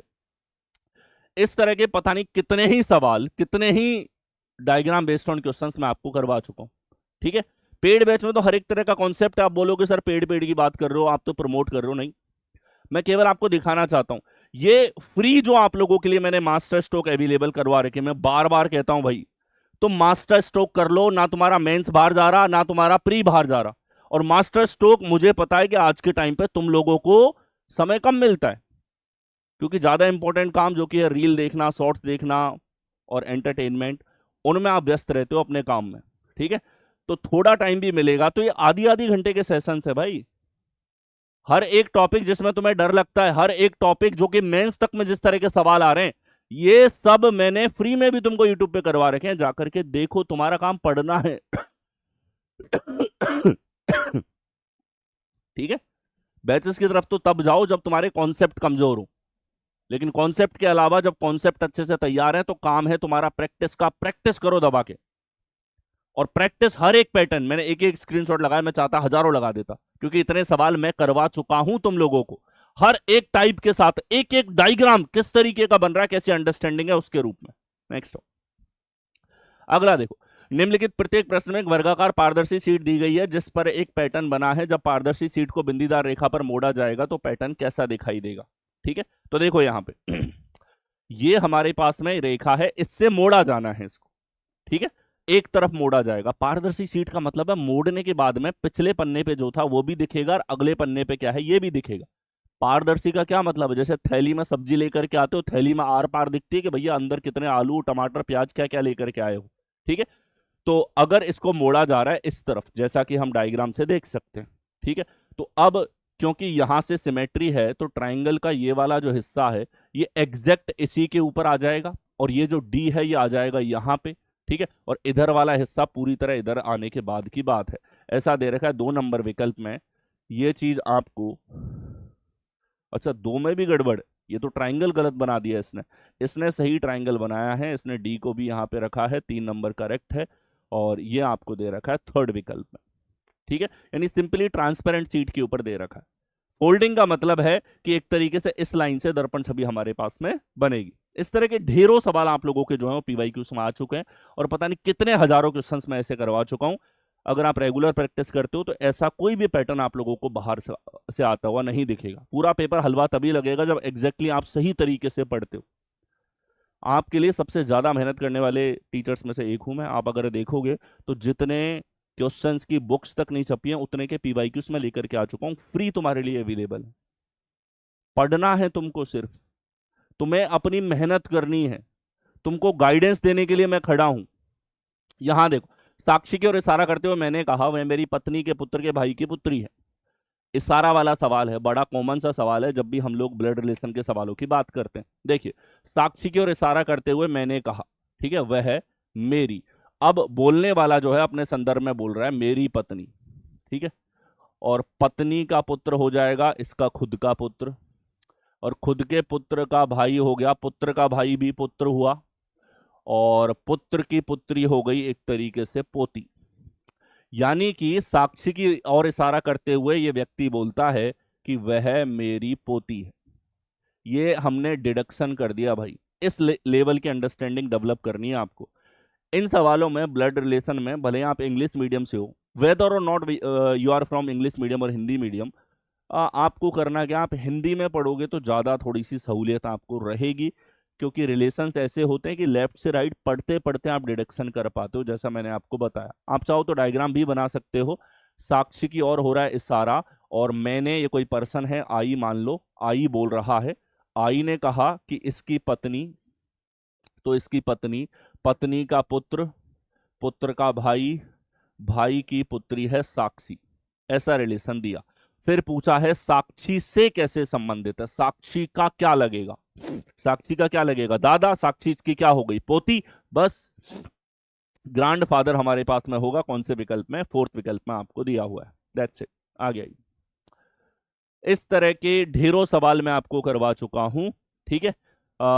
[SPEAKER 1] इस तरह के पता नहीं कितने ही सवाल, कितने ही डायग्राम बेस्ड ऑन क्वेश्चंस मैं आपको करवा चुका हूं, ठीक है। पेड बैच में तो हर एक तरह का कॉन्सेप्ट आप बोलोगे सर पेड पेड की बात कर रहे हो, आप तो प्रमोट कर रहे हो। नहीं, मैं केवल आपको दिखाना चाहता हूं। ये फ्री जो आप लोगों के लिए मैंने मास्टर स्ट्रोक अवेलेबल करवा रखे, मैं बार बार कहता हूं भाई तुम मास्टर स्ट्रोक कर लो, ना तुम्हारा मेंस बाहर जा रहा, ना तुम्हारा प्री बाहर जा रहा। और मास्टर स्ट्रोक मुझे पता है कि आज के टाइम पे तुम लोगों को समय कम मिलता है, क्योंकि ज्यादा इंपॉर्टेंट काम जो कि है रील देखना, शॉर्ट्स देखना और एंटरटेनमेंट, उनमें आप व्यस्त रहते हो अपने काम में, ठीक है। तो थोड़ा टाइम भी मिलेगा तो ये आधी आधी घंटे के सेशंस है भाई। हर एक टॉपिक जिसमें तुम्हें डर लगता है, हर एक टॉपिक जो कि मेंस तक में जिस तरह के सवाल आ रहे हैं, ये सब मैंने फ्री में भी तुमको यूट्यूब पे करवा रखे हैं। जाकर के देखो, तुम्हारा काम पढ़ना है। ठीक है। बैचेस की तरफ तो तब जाओ जब तुम्हारे कॉन्सेप्ट कमजोर हो, लेकिन कॉन्सेप्ट के अलावा जब कॉन्सेप्ट अच्छे से तैयार है तो काम है तुम्हारा प्रैक्टिस का। प्रैक्टिस करो दबा के, और प्रैक्टिस हर एक पैटर्न। मैंने एक एक स्क्रीनशॉट लगाया, मैं चाहता हजारों लगा देता, क्योंकि इतने सवाल मैं करवा चुका हूं तुम लोगों को। हर एक टाइप के साथ एक एक डायग्राम किस तरीके का बन रहा है, कैसी अंडरस्टैंडिंग है उसके रूप में। नेक्स्ट अगला देखो, निम्नलिखित प्रत्येक प्रश्न में एक वर्गाकार पारदर्शी सीट दी गई है जिस पर एक पैटर्न बना है। जब पारदर्शी सीट को बिंदीदार रेखा पर मोड़ा जाएगा तो पैटर्न कैसा दिखाई देगा? ठीक है, तो देखो यहां पे ये हमारे पास में रेखा है, इससे मोड़ा जाना है इसको, ठीक है। एक तरफ मोड़ा जाएगा। पारदर्शी सीट का मतलब है मोड़ने के बाद में पिछले पन्ने पे जो था वो भी दिखेगा और अगले पन्ने पे क्या है ये भी दिखेगा। पारदर्शी का क्या मतलब है? जैसे थैली में सब्जी लेकर के आते हो, थैली में आर पार दिखती है कि भैया अंदर कितने आलू, टमाटर, प्याज क्या क्या लेकर के आए हो, ठीक है। तो अगर इसको मोड़ा जा रहा है इस तरफ, जैसा कि हम डायग्राम से देख सकते हैं, ठीक है। तो अब क्योंकि यहां से सिमेट्री है तो ट्राइंगल का ये वाला जो हिस्सा है ये एग्जैक्ट इसी के ऊपर आ जाएगा, और ये जो डी है ये आ जाएगा यहां पे, ठीक है। और इधर वाला हिस्सा पूरी तरह इधर आने के बाद की बात है। ऐसा दे रखा है 2 नंबर विकल्प में ये चीज आपको। अच्छा, 2 में भी गड़बड़, ये तो ट्राइंगल गलत बना दिया इसने। इसने सही ट्राइंगल बनाया है, इसने डी को भी यहाँ पे रखा है, 3 नंबर करेक्ट है, और ये आपको दे रखा है 3rd विकल्प में, ठीक है। यानी सिंपली ट्रांसपेरेंट सीट के ऊपर दे रखा है। फोल्डिंग का मतलब है कि एक तरीके से इस लाइन से दर्पण छवि हमारे पास में बनेगी। इस तरह के ढेरों सवाल आप लोगों के जो है पीवाईक्यू में आ चुके हैं, और पता नहीं कितने हजारों क्वेश्चंस मैं ऐसे करवा चुका हूं। अगर आप रेगुलर प्रैक्टिस करते हो तो ऐसा कोई भी पैटर्न आप लोगों को बाहर से आता हुआ नहीं दिखेगा। पूरा पेपर हलवा तभी लगेगा जब एग्जैक्टली आप सही तरीके से पढ़ते हो। आपके लिए सबसे ज्यादा मेहनत करने वाले टीचर्स में से एक हूं मैं। आप अगर देखोगे तो जितने क्वेश्चंस की बुक्स तक नहीं छपी हैं उतने के पीवाईक्यूज में लेकर के आ चुका हूं, फ्री तुम्हारे लिए अवेलेबल है। पढ़ना है तुमको, सिर्फ तुम्हें अपनी मेहनत करनी है, तुमको गाइडेंस देने के लिए मैं खड़ा हूं। यहां देखो, साक्षी की ओर इशारा करते हुए मैंने कहा वह मेरी पत्नी के पुत्र के भाई की पुत्री है। इशारा वाला सवाल है, बड़ा कॉमन सा सवाल है जब भी हम लोग ब्लड रिलेशन के सवालों की बात करते हैं। देखिए, साक्षी की ओर इशारा करते हुए मैंने कहा, ठीक है, वह है मेरी। अब बोलने वाला जो है अपने संदर्भ में बोल रहा है मेरी पत्नी, ठीक है, और पत्नी का पुत्र हो जाएगा इसका खुद का पुत्र, और खुद के पुत्र का भाई हो गया, पुत्र का भाई भी पुत्र हुआ, और पुत्र की पुत्री हो गई एक तरीके से पोती। यानी कि साक्षी की ओर इशारा करते हुए ये व्यक्ति बोलता है कि वह मेरी पोती है। ये हमने डिडक्शन कर दिया भाई। इस लेवल की अंडरस्टैंडिंग डेवलप करनी है आपको इन सवालों में, ब्लड रिलेशन में। भले आप इंग्लिश मीडियम से हो, whether or not you are from English medium or Hindi medium, आपको करना क्या, आप हिंदी में पढ़ोगे तो ज़्यादा थोड़ी सी सहूलियत आपको रहेगी, क्योंकि रिलेशंस ऐसे होते हैं कि लेफ्ट से राइट पढ़ते पढ़ते आप डिडक्शन कर पाते हो, जैसा मैंने आपको बताया। आप चाहो तो डायग्राम भी बना सकते हो। साक्षी की ओर हो रहा है इशारा, और मैंने, ये कोई पर्सन है आई मान लो, आई बोल रहा है। आई ने कहा कि इसकी पत्नी, तो इसकी पत्नी, पत्नी का पुत्र, पुत्र का भाई, भाई की पुत्री है साक्षी। ऐसा रिलेशन दिया। फिर पूछा है साक्षी से कैसे संबंधित है, साक्षी का क्या लगेगा, साक्षी का क्या लगेगा, दादा, साक्षी की क्या हो गई, पोती। बस ग्रांड फादर हमारे पास में होगा कौन से विकल्प में, फोर्थ विकल्प में आपको दिया हुआ है। दैट्स इट, आ गया। इस तरह के ढेरों सवाल मैं आपको करवा चुका हूं, ठीक है।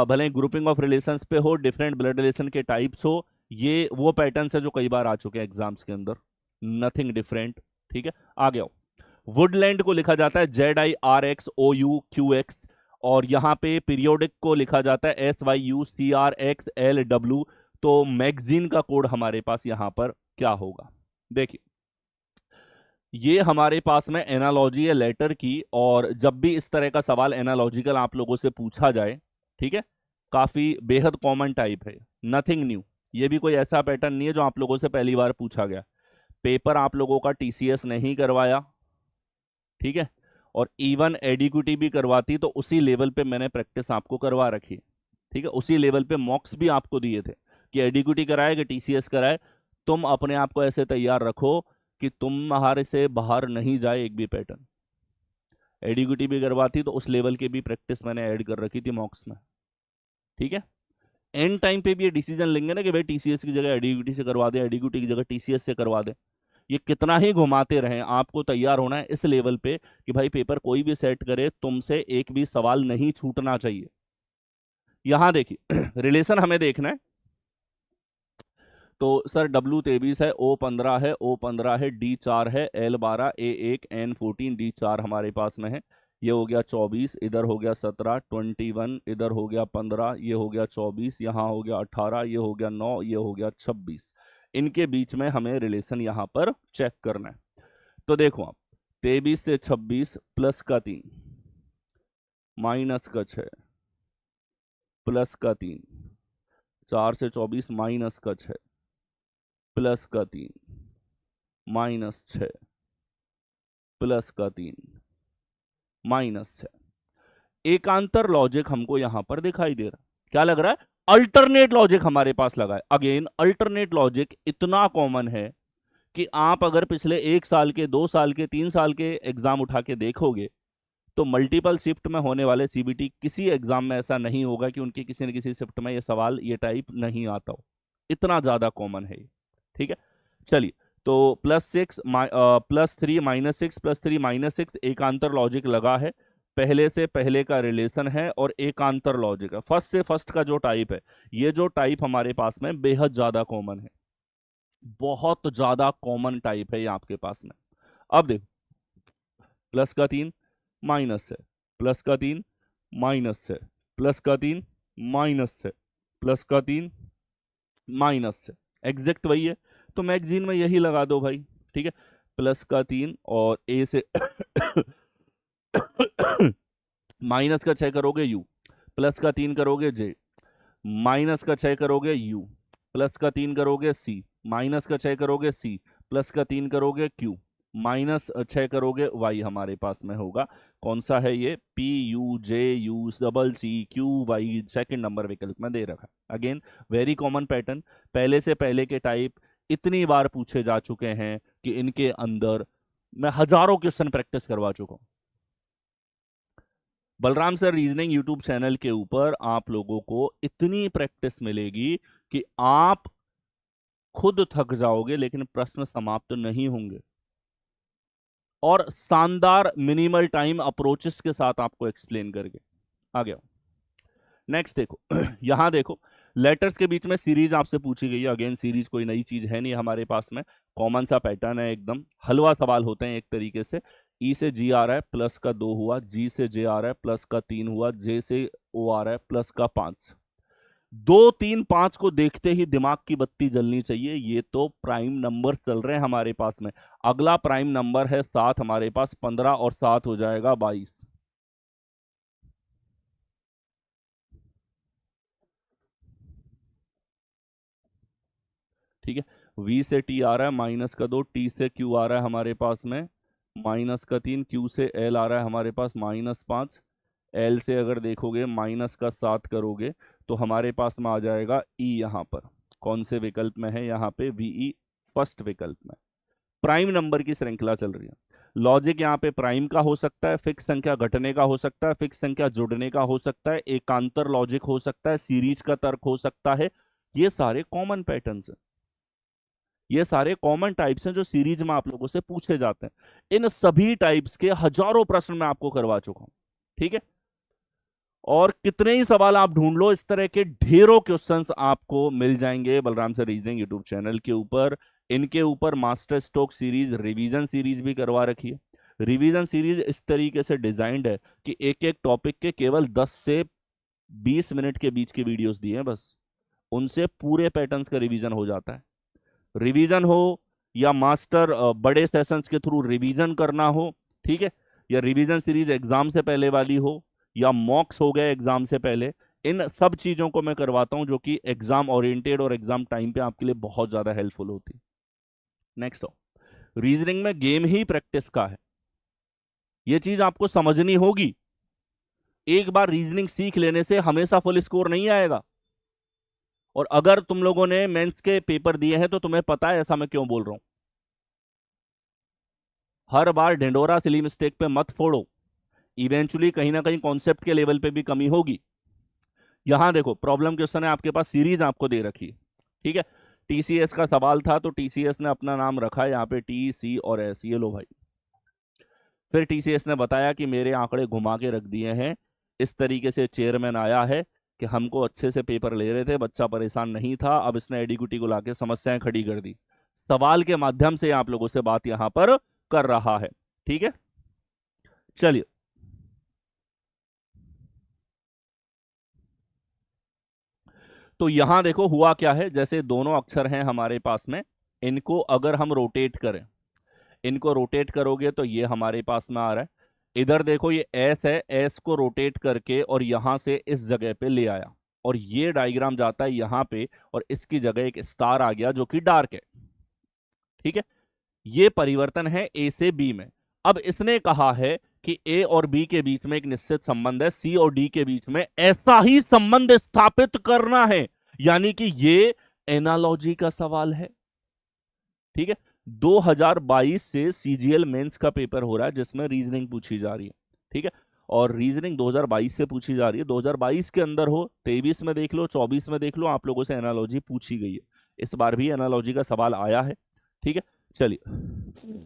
[SPEAKER 1] भले ग्रुपिंग ऑफ रिलेशंस पे हो, डिफरेंट ब्लड रिलेशन के टाइप्स हो, ये वो पैटर्न्स है जो कई बार आ चुके हैं एग्जाम्स के अंदर, नथिंग डिफरेंट, ठीक है। आ गया। वुडलैंड को लिखा जाता है ZIRXOUQX, और यहाँ पे पीरियोडिक को लिखा जाता है SYUCRXLW। तो मैगजीन का कोड हमारे पास यहाँ पर क्या होगा, देखिए, ये हमारे पास में एनालॉजी है लेटर की, और जब भी इस तरह का सवाल एनालॉजिकल आप लोगों से पूछा जाए, ठीक है, काफी बेहद कॉमन टाइप है, नथिंग न्यू। ये भी कोई ऐसा पैटर्न नहीं है जो आप लोगों से पहली बार पूछा गया। पेपर आप लोगों का TCS नहीं करवाया, ठीक है, और इवन एडिक्यूटी भी करवाती तो उसी लेवल पे मैंने प्रैक्टिस आपको करवा रखी है, ठीक है। उसी लेवल पे मॉक्स भी आपको दिए थे कि एडिक्यूटी कराए कि TCS कराए, तुम अपने आप को ऐसे तैयार रखो कि तुम्हारे से बाहर नहीं जाए एक भी पैटर्न। एडिक्यूटी भी करवाती तो उस लेवल की भी प्रैक्टिस मैंने ऐड कर रखी थी मॉक्स में, ठीक है। एंड टाइम पे भी ये डिसीजन लेंगे ना कि भाई TCS की जगह एडिक्यूटी से करवा दे, एडिक्यूटी की जगह TCS से करवा दे, ये कितना ही घुमाते रहें, आपको तैयार होना है इस लेवल पे कि भाई पेपर कोई भी सेट करे तुमसे एक भी सवाल नहीं छूटना चाहिए। यहां देखिए रिलेशन हमें देखना है, तो सर W23 है, O15 है, O15 है, D4 है, L12, A1, N14, D4 हमारे पास में है। ये हो गया 24, इधर हो गया 17, 21, इधर हो गया 15, ये हो गया 24, यहाँ हो गया 18, ये हो गया 9, ये हो गया 26। इनके बीच में हमें रिलेशन यहाँ पर चेक करना है। तो देखो आप, 23 से 26 प्लस का 3 माइनस का 6 प्लस का 3, 4 से 24 माइनस का 6 प्लस का 3 माइनस 6 प्लस का 3 माइनस 6। एकांतर लॉजिक हमको यहां पर दिखाई दे रहा है, क्या लग रहा है, अल्टरनेट लॉजिक हमारे पास लगा है। अगेन अल्टरनेट लॉजिक इतना कॉमन है कि आप अगर पिछले 1 साल के, 2 साल के, 3 साल के एग्जाम उठा के देखोगे तो मल्टीपल शिफ्ट में होने वाले CBT किसी एग्जाम में ऐसा नहीं होगा कि उनकी किसी न किसी शिफ्ट में ये सवाल, ये टाइप नहीं आता हो, इतना ज्यादा कॉमन है, ठीक है। चलिए, तो +6 +3 -6 +3 -6 एकांतर लॉजिक लगा है, पहले से पहले का रिलेशन है और एकांतर लॉजिक है, फर्स्ट से फर्स्ट का जो टाइप है, ये जो टाइप हमारे पास में बेहद ज्यादा कॉमन है, बहुत ज्यादा कॉमन टाइप है ये आपके पास में। अब देखो, प्लस का 3 माइनस है, प्लस का 3 माइनस है, प्लस का 3 माइनस है, प्लस का 3 माइनस है, एग्जैक्ट वही है। तो मैगजीन में यही लगा दो भाई, ठीक है। प्लस का 3 और A से माइनस का 6 करोगे U, प्लस का 3 करोगे J, माइनस का 6 करोगे u, प्लस का 3 करोगे c, माइनस का 6 करोगे c, प्लस का 3 करोगे q, माइनस 6 करोगे y हमारे पास में होगा। कौन सा है ये? p u j u double c q y, second number विकल्प में दे रखा है। अगेन वेरी कॉमन पैटर्न, पहले से पहले के टाइप इतनी बार पूछे जा चुके हैं कि इनके अंदर मैं हजारों क्वेश्चन प्रैक्टिस करवा चुका हूं। Balram sir reasoning YouTube channel के ऊपर आप लोगों को इतनी प्रैक्टिस मिलेगी कि आप खुद थक जाओगे, लेकिन प्रश्न समाप्त नहीं होंगे, और शानदार मिनिमल टाइम अप्रोचेस के साथ आपको एक्सप्लेन करके आ गया। नेक्स्ट देखो यहां देखो लेटर्स के बीच में सीरीज आपसे पूछी गई है। अगेन सीरीज कोई नई चीज है नहीं हमारे पास में, कॉमन सा पैटर्न है, एकदम हलवा सवाल होते हैं एक तरीके से। ई से जी आ रहा है, प्लस का 2 हुआ, जी से जे आ रहा है, प्लस का 3 हुआ, जे से ओ आ रहा है, प्लस का 5। 2 3 5 को देखते ही दिमाग की बत्ती जलनी चाहिए, ये तो प्राइम नंबर चल रहे हैं हमारे पास में। अगला प्राइम नंबर है 7 हमारे पास, 15 और 7 हो जाएगा 22। ठीक है, v से t आ रहा है माइनस का 2, t से q आ रहा है हमारे पास में माइनस का 3, q से l आ रहा है हमारे पास -5, l से अगर देखोगे माइनस का 7 करोगे तो हमारे पास में आ जाएगा e। यहाँ पर कौन से विकल्प में है? यहाँ पे VE फर्स्ट विकल्प में। प्राइम नंबर की श्रृंखला चल रही है। लॉजिक यहाँ पे प्राइम का हो सकता है, फिक्स संख्या घटने का हो सकता है, फिक्स संख्या जुड़ने का हो सकता है, एकांतर लॉजिक हो सकता है, सीरीज का तर्क हो सकता है। ये सारे कॉमन पैटर्न्स हैं, ये सारे कॉमन टाइप्स हैं जो सीरीज में आप लोगों से पूछे जाते हैं। इन सभी टाइप्स के हजारों प्रश्न मैं आपको करवा चुका हूं, ठीक है। और कितने ही सवाल आप ढूंढ लो, इस तरह के ढेरों क्वेश्चंस आपको मिल जाएंगे Balram sir reasoning YouTube channel के ऊपर। इनके ऊपर master stroke series, revision series भी करवा रखी है। रिवीजन सीरीज इस तरीके से डिजाइंड है कि एक एक टॉपिक के केवल 10 से 20 मिनट के बीच की वीडियोस दिए हैं बस, उनसे पूरे पैटर्न्स का रिवीजन हो जाता है। रिवीजन हो या मास्टर बड़े सेशंस के थ्रू रिवीजन करना हो, ठीक है, या रिवीजन सीरीज एग्जाम से पहले वाली हो, या मॉक्स हो गए एग्जाम से पहले, इन सब चीजों को मैं करवाता हूं जो कि एग्जाम ओरिएंटेड और एग्जाम टाइम पे आपके लिए बहुत ज्यादा हेल्पफुल होती है। नेक्स्ट हो, रीजनिंग में गेम ही प्रैक्टिस का है, यह चीज आपको समझनी होगी। एक बार रीजनिंग सीख लेने से हमेशा फुल स्कोर नहीं आएगा। और अगर तुम लोगों ने मेंस के पेपर दिए हैं तो तुम्हें पता है ऐसा मैं क्यों बोल रहा हूं। हर बार ढिंडोरा सिली मिस्टेक पे मत फोड़ो, इवेंचुअली कहीं ना कहीं कॉन्सेप्ट के लेवल पे भी कमी होगी। यहां देखो प्रॉब्लम क्वेश्चन है, आपके पास सीरीज आपको दे रखी है, ठीक है। टीसीएस का सवाल था तो टीसीएस ने अपना नाम रखा है यहाँ पे टी, सी और एस, ये लो भाई। फिर टीसीएस ने बताया कि मेरे आंकड़े घुमा के रख दिए हैं, इस तरीके से चेयरमैन आया है कि हमको अच्छे से पेपर ले रहे थे, बच्चा परेशान नहीं था, अब इसने एडिक्विटी को लाके समस्याएं खड़ी कर दी। सवाल के माध्यम से आप लोगों से बात यहां पर कर रहा है, ठीक है। चलिए तो यहां देखो हुआ क्या है, जैसे दोनों अक्षर हैं हमारे पास में, इनको अगर हम रोटेट करें, इनको रोटेट करोगे तो ये हमारे पास में आ रहा है। इधर देखो ये एस है, एस को रोटेट करके और यहां से इस जगह पे ले आया, और ये डायग्राम जाता है यहां पे, और इसकी जगह एक स्टार आ गया जो कि डार्क है, ठीक है। ये परिवर्तन है ए से बी में। अब इसने कहा है कि ए और बी के बीच में एक निश्चित संबंध है, सी और डी के बीच में ऐसा ही संबंध स्थापित करना है, यानी कि ये एनालॉजी का सवाल है, ठीक है। 2022 से सीजीएल मेंस का पेपर हो रहा है जिसमें रीजनिंग पूछी जा रही है, ठीक है। और रीजनिंग 2022 से पूछी जा रही है, 2022 के अंदर हो, 23 में देख लो, 24 में देख लो, आप लोगों से एनालॉजी पूछी गई है। इस बार भी एनालॉजी का सवाल आया है, ठीक है। चलिए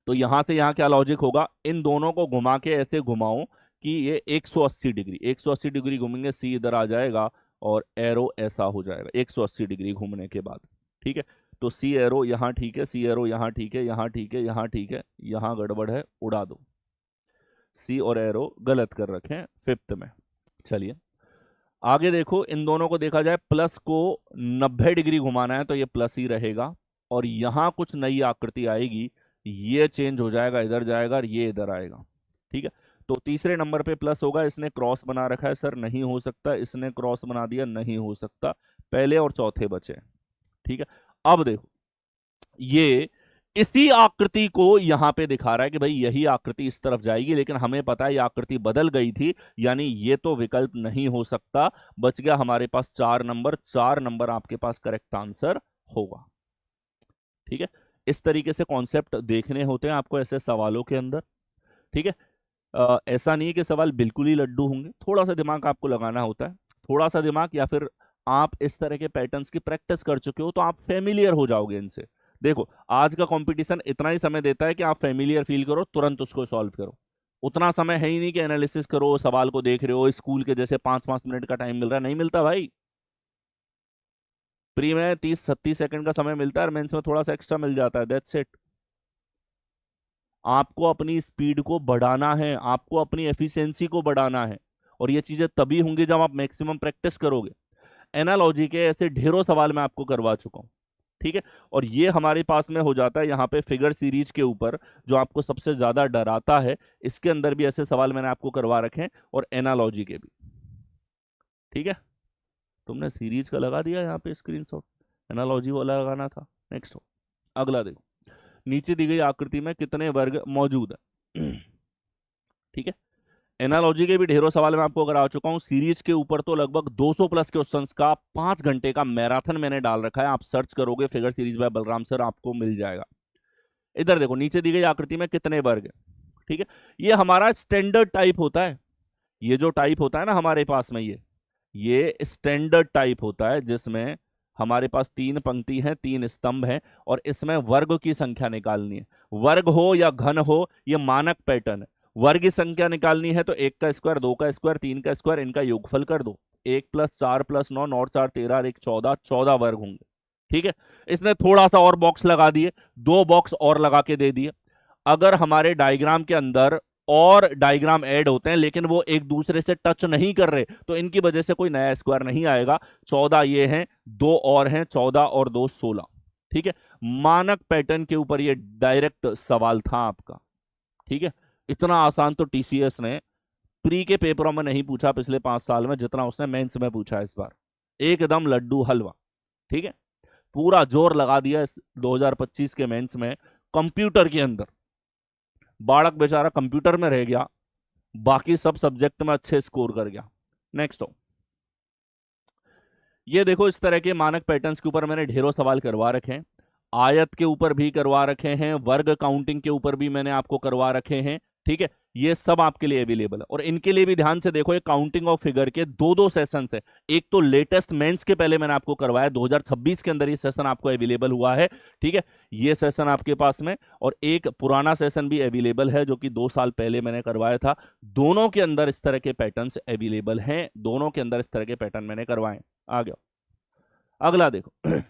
[SPEAKER 1] तो यहां से यहां क्या लॉजिक होगा, इन दोनों को घुमा के ऐसे घुमाओ कि ये 180 डिग्री, 180 डिग्री घूमेंगे, सी इधर आ जाएगा और एरो ऐसा हो जाएगा 180 डिग्री घूमने के बाद, ठीक है। तो सी एरो यहाँ ठीक है, सी एरो यहाँ ठीक है, यहाँ ठीक है, यहाँ ठीक है, यहाँ गड़बड़ है, उड़ा दो। सी और एरो गलत कर रखे हैं फिफ्थ में। चलिए आगे देखो, इन दोनों को देखा जाए, प्लस को 90 डिग्री घुमाना है तो ये प्लस ही रहेगा, और यहां कुछ नई आकृति आएगी, ये चेंज हो जाएगा, इधर जाएगा और ये इधर आएगा, ठीक है। तो तीसरे नंबर पे प्लस होगा, इसने क्रॉस बना रखा है सर, नहीं हो सकता, इसने क्रॉस बना दिया, नहीं हो सकता, पहले और चौथे बचे। ठीक है, अब देखो ये इसी आकृति को यहां पे दिखा रहा है कि भाई यही आकृति इस तरफ जाएगी, लेकिन हमें पता है ये आकृति बदल गई थी, यानी ये तो विकल्प नहीं हो सकता। बच गया हमारे पास 4 नंबर, 4 नंबर आपके पास करेक्ट आंसर होगा। ठीक है, इस तरीके से कॉन्सेप्ट देखने होते हैं आपको ऐसे सवालों के अंदर। ठीक है, ऐसा नहीं है कि सवाल बिल्कुल ही लड्डू होंगे, थोड़ा सा दिमाग आपको लगाना होता है, थोड़ा सा दिमाग, या फिर आप इस तरह के पैटर्न्स की प्रैक्टिस कर चुके हो तो आप फेमिलियर हो जाओगे इनसे। देखो आज का कंपटीशन इतना ही समय देता है कि आप फेमिलियर फील करो, तुरंत उसको सॉल्व करो। उतना समय है ही नहीं कि एनालिसिस करो, सवाल को देख रहे हो, स्कूल के जैसे 5-5 मिनट का टाइम मिल रहा है, नहीं मिलता भाई। प्री में 30-36 सेकंड का समय मिलता है और मेंस में थोड़ा सा एक्स्ट्रा मिल जाता है, दैट्स इट। आपको अपनी स्पीड को बढ़ाना है, आपको अपनी एफिशिएंसी को बढ़ाना है, और ये चीजें तभी होंगी जब आप मैक्सिमम प्रैक्टिस करोगे। एनालॉजी के ऐसे ढेरों सवाल मैं आपको करवा चुका हूं। ठीक है, और ये हमारे पास में हो जाता है यहाँ पे फिगर सीरीज के ऊपर, जो आपको सबसे ज्यादा डराता है, इसके अंदर भी ऐसे सवाल मैंने आपको करवा रखे हैं, और एनालॉजी के भी। ठीक है, तुमने सीरीज का लगा दिया यहाँ पे स्क्रीनशॉट, एनालॉजी वाला लगाना था। नेक्स्ट हो, अगला देखो, नीचे दी गई आकृति में कितने वर्ग मौजूद है। ठीक है, एनालॉजी के भी ढेरों सवाल मैं आपको करा चुका हूं, सीरीज के ऊपर तो लगभग 200 प्लस क्वेश्चंस का 5 घंटे का मैराथन मैंने डाल रखा है, आप सर्च करोगे figure series by Balram sir, आपको मिल जाएगा। इधर देखो, नीचे दी गई आकृति में कितने वर्ग है। ठीक है, ये हमारा स्टैंडर्ड टाइप होता है, ये जो टाइप होता है ना हमारे पास में, ये स्टैंडर्ड टाइप होता है, जिसमें हमारे पास 3 पंक्ति हैं, 3 स्तंभ हैं, और इसमें वर्ग की संख्या निकालनी है। वर्ग हो या घन हो, ये मानक पैटर्न है। वर्ग की संख्या निकालनी है तो 1 का स्क्वायर, 2 का स्क्वायर, 3 का स्क्वायर, इनका योगफल कर दो। 1 + 4 + 9, 9 × 4 13 और 1 14, 14 वर्ग होंगे। ठीक है, इसने थोड़ा सा और बॉक्स लगा दिए, 2 बॉक्स और लगा के दे दिए। अगर हमारे डायग्राम के अंदर और डायग्राम ऐड होते हैं लेकिन वो एक दूसरे से टच नहीं कर रहे, तो इनकी वजह से कोई नया स्क्वायर नहीं आएगा। 14 ये हैं, 2 और हैं, 14 और 2 16। ठीक है, मानक पैटर्न के ऊपर ये डायरेक्ट सवाल था आपका। ठीक है, इतना आसान तो टीसीएस ने प्री के पेपरों में नहीं पूछा पिछले 5 साल में, जितना उसने मेंस में पूछा इस बार, एकदम लड्डू हलवा। ठीक है, पूरा जोर लगा दिया इस 2025 के मेंस में। कंप्यूटर के अंदर बालक बेचारा कंप्यूटर में रह गया, बाकी सब सब्जेक्ट में अच्छे स्कोर कर गया। नेक्स्ट हो, ये देखो इस तरह के मानक पैटर्न्स के ऊपर मैंने ढेरों सवाल करवा रखे हैं, आयत के ऊपर भी करवा रखे हैं, वर्ग काउंटिंग के ऊपर भी मैंने आपको करवा रखे हैं। ठीक है, ये सब आपके लिए अवेलेबल है, और इनके लिए भी ध्यान से देखो, ये काउंटिंग ऑफ फिगर के 2-2 सेशंस है। एक तो लेटेस्ट मेंस के पहले मैंने आपको करवाया, 2026 के अंदर ये सेशन आपको अवेलेबल हुआ है। ठीक है, ये सेशन आपके पास में, और एक पुराना सेशन भी अवेलेबल है जो कि 2 साल पहले मैंने करवाया था। दोनों के अंदर इस तरह के पैटर्न्स अवेलेबल हैं, दोनों के अंदर इस तरह के पैटर्न मैंने करवाए। आ गया, अगला देखो,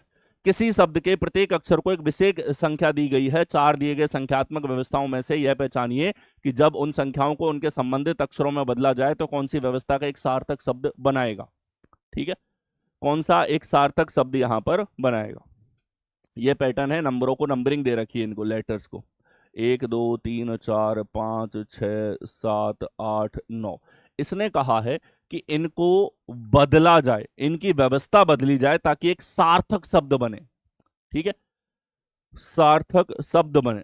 [SPEAKER 1] किसी शब्द के प्रत्येक अक्षर को एक विशेष संख्या दी गई है, 4 दिए गए संख्यात्मक व्यवस्थाओं में से यह पहचानिए कि जब उन संख्याओं को उनके संबंधित अक्षरों में बदला जाए तो कौन सी व्यवस्था का एक सार्थक शब्द बनाएगा। ठीक है, कौन सा एक सार्थक शब्द यहां पर बनाएगा। यह पैटर्न है, नंबरों को नंबरिंग दे रखी है, इनको लेटर्स को 1 2 3 4 5 6 7 8 9। इसने कहा है कि इनको बदला जाए, इनकी व्यवस्था बदली जाए ताकि एक सार्थक शब्द बने। ठीक है, सार्थक शब्द बने,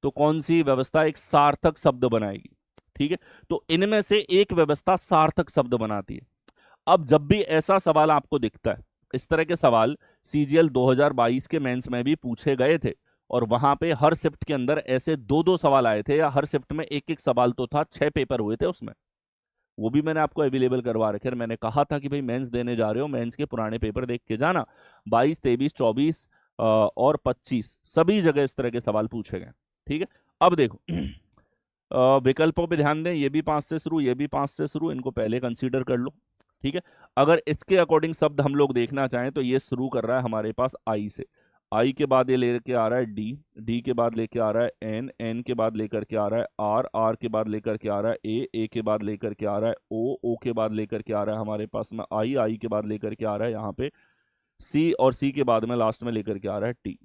[SPEAKER 1] तो कौन सी व्यवस्था एक सार्थक शब्द बनाएगी। ठीक है, तो इनमें से एक व्यवस्था सार्थक शब्द बनाती है। अब जब भी ऐसा सवाल आपको दिखता है, इस तरह के सवाल सीजीएल 2022 के मेंस में भी पूछे गए थे, और वहां पे हर शिफ्ट के अंदर ऐसे 2-2 सवाल आए थे, या हर शिफ्ट में एक एक सवाल तो था, 6 पेपर हुए थे उसमें, वो भी मैंने आपको अवेलेबल करवा रखे। मैंने कहा था कि भाई मेंस देने जा रहे हो, मेंस के पुराने पेपर देख के जाना, 22 23 24 और 25 सभी जगह इस तरह के सवाल पूछे गए। ठीक है, अब देखो, विकल्पों पे ध्यान दें, ये भी 5 से शुरू, ये भी 5 से शुरू, इनको पहले कंसीडर कर लो। ठीक है, अगर इसके अकॉर्डिंग शब्द हम लोग देखना चाहें तो ये शुरू कर रहा है हमारे पास आई से, आई के बाद ये लेके आ रहा है डी, डी के बाद लेके आ रहा है एन, एन के बाद लेकर के आ रहा है आर, आर के बाद लेकर के आ रहा है ए के बाद लेकर के आ रहा है ओ के बाद लेकर के आ रहा है हमारे पास में आई, आई के बाद लेकर के आ रहा है यहाँ पे सी, और सी के बाद में लास्ट में लेकर के आ रहा है टी।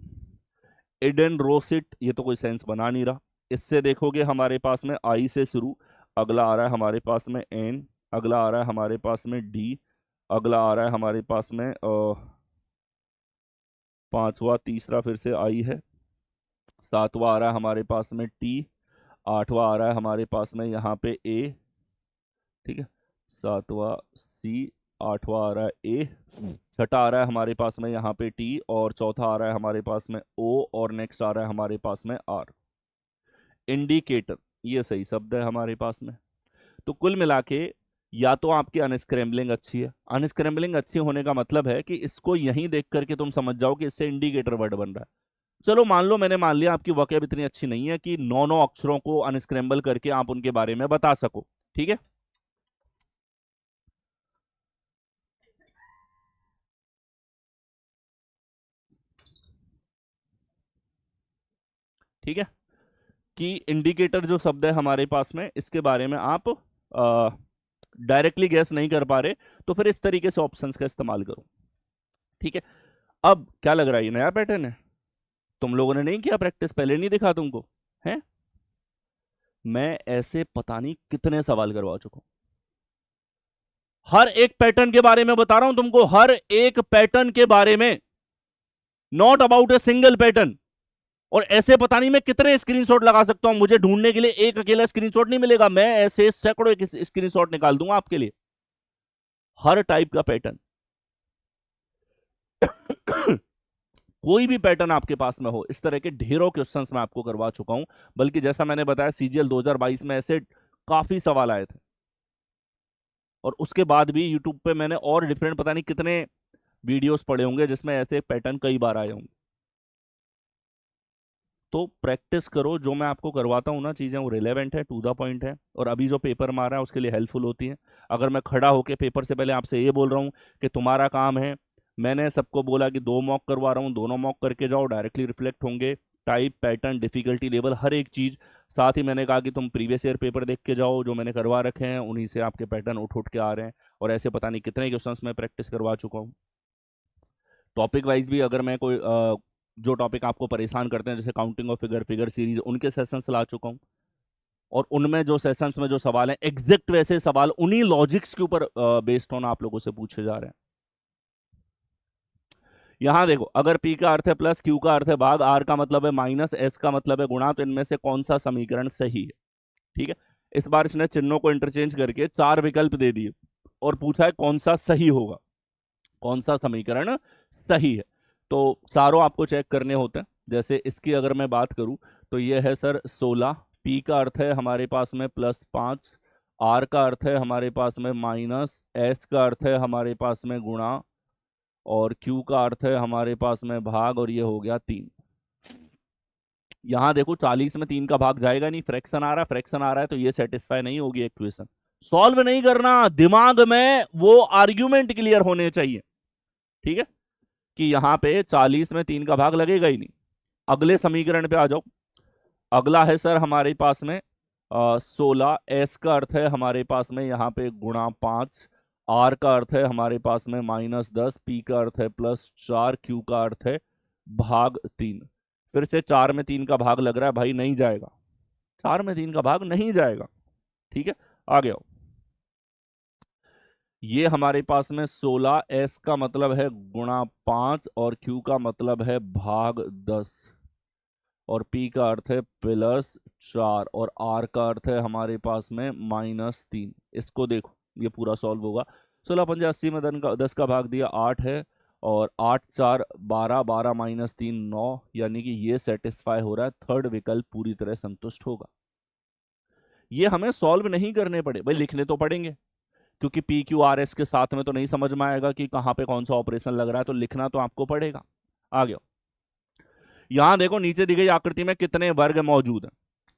[SPEAKER 1] एडेन रोसिट, ये तो कोई सेंस बना नहीं रहा। इससे देखोगे हमारे पास में आई से शुरू, अगला आ रहा है हमारे पास में एन, अगला आ रहा है हमारे पास में डी, अगला आ रहा है हमारे पास में पांचवा, तीसरा फिर से आई है, सातवां आ रहा है हमारे पास में टी, आठवां आ रहा है हमारे पास में यहाँ पे ए, ठीक है, सातवां सी, आठवां आ रहा है ए, छठा आ रहा है हमारे पास में यहाँ पे टी, और चौथा आ रहा है हमारे पास में ओ, और नेक्स्ट आ रहा है हमारे पास में आर। इंडिकेटर ये सही शब्द है हमारे पास में। तो कुल मिला के या तो आपकी अनस्क्रैम्बलिंग अच्छी है, अनस्क्रैम्बलिंग अच्छी होने का मतलब है कि इसको यहीं देख करके तुम समझ जाओ कि इससे इंडिकेटर वर्ड बन रहा है। चलो मान लो, मैंने मान लिया आपकी वोकैब इतनी अच्छी नहीं है कि 9 अक्षरों को अनस्क्रैम्बल करके आप उनके बारे में बता सको, ठीक है। ठीक है, कि इंडिकेटर जो शब्द है हमारे पास में, इसके बारे में आप डायरेक्टली गैस नहीं कर पा रहे, तो फिर इस तरीके से ऑप्शंस का इस्तेमाल करो, ठीक है। अब क्या लग रहा है, ये नया पैटर्न है, तुम लोगों ने नहीं किया प्रैक्टिस, पहले नहीं दिखा तुमको है? मैं ऐसे पता नहीं कितने सवाल करवा चुका हूं, हर एक पैटर्न के बारे में बता रहा हूं तुमको, हर एक पैटर्न के बारे में, not about a single pattern. और ऐसे पता नहीं मैं कितने स्क्रीनशॉट लगा सकता हूं, मुझे ढूंढने के लिए एक अकेला स्क्रीनशॉट नहीं मिलेगा, मैं ऐसे सैकड़ों स्क्रीनशॉट निकाल दूंगा आपके लिए, हर टाइप का पैटर्न। कोई भी पैटर्न आपके पास में हो, इस तरह के ढेरों क्वेश्चंस मैं आपको करवा चुका हूं, बल्कि जैसा मैंने बताया सीजीएल 2022 में ऐसे काफी सवाल आए थे, और उसके बाद भी यूट्यूब पे मैंने और डिफरेंट पता नहीं कितने वीडियोस पड़े होंगे जिसमें ऐसे पैटर्न कई बार आए होंगे। तो प्रैक्टिस करो, जो मैं आपको करवाता हूँ ना चीज़ें, वो रिलेवेंट है, टू द पॉइंट है, और अभी जो पेपर मारा है उसके लिए हेल्पफुल होती है। अगर मैं खड़ा होकर पेपर से पहले आपसे ये बोल रहा हूँ कि तुम्हारा काम है, मैंने सबको बोला कि 2 मॉक करवा रहा हूँ, दोनों मॉक करके जाओ, डायरेक्टली रिफ्लेक्ट होंगे टाइप, पैटर्न, डिफिकल्टी लेवल, हर एक चीज़। साथ ही मैंने कहा कि तुम प्रीवियस ईयर पेपर देख के जाओ, जो मैंने करवा रखे हैं उन्हीं से आपके पैटर्न उठ उठ के आ रहे हैं, और ऐसे पता नहीं कितने क्वेश्चन मैं प्रैक्टिस करवा चुका हूँ। टॉपिक वाइज भी अगर मैं कोई जो टॉपिक आपको परेशान करते हैं, जैसे counting of figure, figure series, उनके सेशंस ला चुका हूं, और उनमें जो सेशंस में जो सवाल हैं, एग्जैक्ट वैसे सवाल उन्हीं लॉजिक्स के ऊपर बेस्ड ऑन आप लोगों से पूछे जा रहे हैं। यहां देखो, अगर P का अर्थ है प्लस, Q का अर्थ है भाग, R का मतलब है माइनस, S का मतलब है गुणा, तो इनमें से कौन सा समीकरण सही है? ठीक है, इस बार इसने चिन्हों को इंटरचेंज करके 4 विकल्प दे दिए और पूछा है कौन सा सही होगा, कौन सा समीकरण सही है। तो चारों आपको चेक करने होते हैं। जैसे इसकी अगर मैं बात करूं तो ये है सर 16, P का अर्थ है हमारे पास में +5, R का अर्थ है हमारे पास में माइनस, S का अर्थ है हमारे पास में गुणा, और Q का अर्थ है हमारे पास में भाग, और ये हो गया 3। यहां देखो 40 में 3 का भाग जाएगा नहीं, फ्रैक्शन आ रहा है, फ्रैक्शन आ रहा है, तो ये सेटिस्फाई नहीं होगी इक्वेशन। सॉल्व नहीं करना, दिमाग में वो आर्ग्यूमेंट क्लियर होने चाहिए, ठीक है, कि यहां पे 40 में 3 का भाग लगेगा ही नहीं। अगले समीकरण पे आ जाओ। अगला है सर हमारे पास में 16, S का अर्थ है हमारे पास में यहाँ पे गुणा 5, R का अर्थ है हमारे पास में -10, P का अर्थ है +4, Q का अर्थ है भाग 3। फिर से 4 में 3 का भाग लग रहा है भाई, नहीं जाएगा, 4 में 3 का भाग नहीं जाएगा, ठीक है। आ गया, ये हमारे पास में 16, S का मतलब है गुणा 5, और Q का मतलब है भाग 10, और P का अर्थ है +4, और R का अर्थ है हमारे पास में -3। इसको देखो, ये पूरा सॉल्व होगा। 16 पंजे 80 में 10 का भाग दिया 8 है, और 8 4 12, 12 -3 9, यानी कि ये सेटिस्फाई हो रहा है, थर्ड विकल्प पूरी तरह संतुष्ट होगा। ये हमें सॉल्व नहीं करने पड़े भाई, लिखने तो पड़ेंगे, क्योंकि PQRS के साथ में तो नहीं समझ में आएगा कि कहाँ पे कौन सा ऑपरेशन लग रहा है, तो लिखना तो आपको पड़ेगा। आ गया, यहां देखो नीचे दी गई आकृति में कितने वर्ग मौजूद हैं।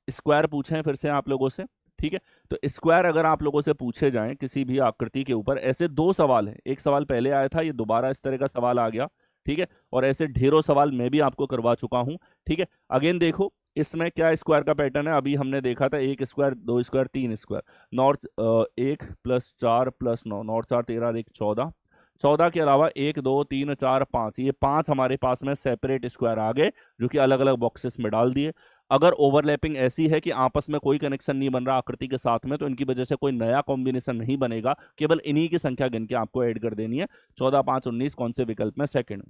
[SPEAKER 1] स्क्वायर पूछे हैं फिर से आप लोगों से, ठीक है। तो स्क्वायर अगर आप लोगों से पूछे जाएं किसी भी आकृति के ऊपर, ऐसे 2 सवाल हैं, एक सवाल पहले आया था, ये दोबारा इस तरह का सवाल आ गया, ठीक है, और ऐसे ढेरों सवाल मैं भी आपको करवा चुका हूं, ठीक है। अगेन देखो इसमें क्या स्क्वायर का पैटर्न है, अभी हमने देखा था 1 square, 2 square, 3 square, north 1 + 4 + 9, north 4 13 1 14, 14 के अलावा 1 2 3 4 5, ये 5 हमारे पास में सेपरेट स्क्वायर आ गए, जो कि अलग अलग बॉक्सेस में डाल दिए। अगर ओवरलैपिंग ऐसी है कि आपस में कोई कनेक्शन नहीं बन रहा आकृति के साथ में, तो इनकी वजह से कोई नया कॉम्बिनेशन नहीं बनेगा, केवल इन्हीं की संख्या गिन के आपको ऐड कर देनी है। 14, 5, 19 कौन से विकल्प में? सेकंड।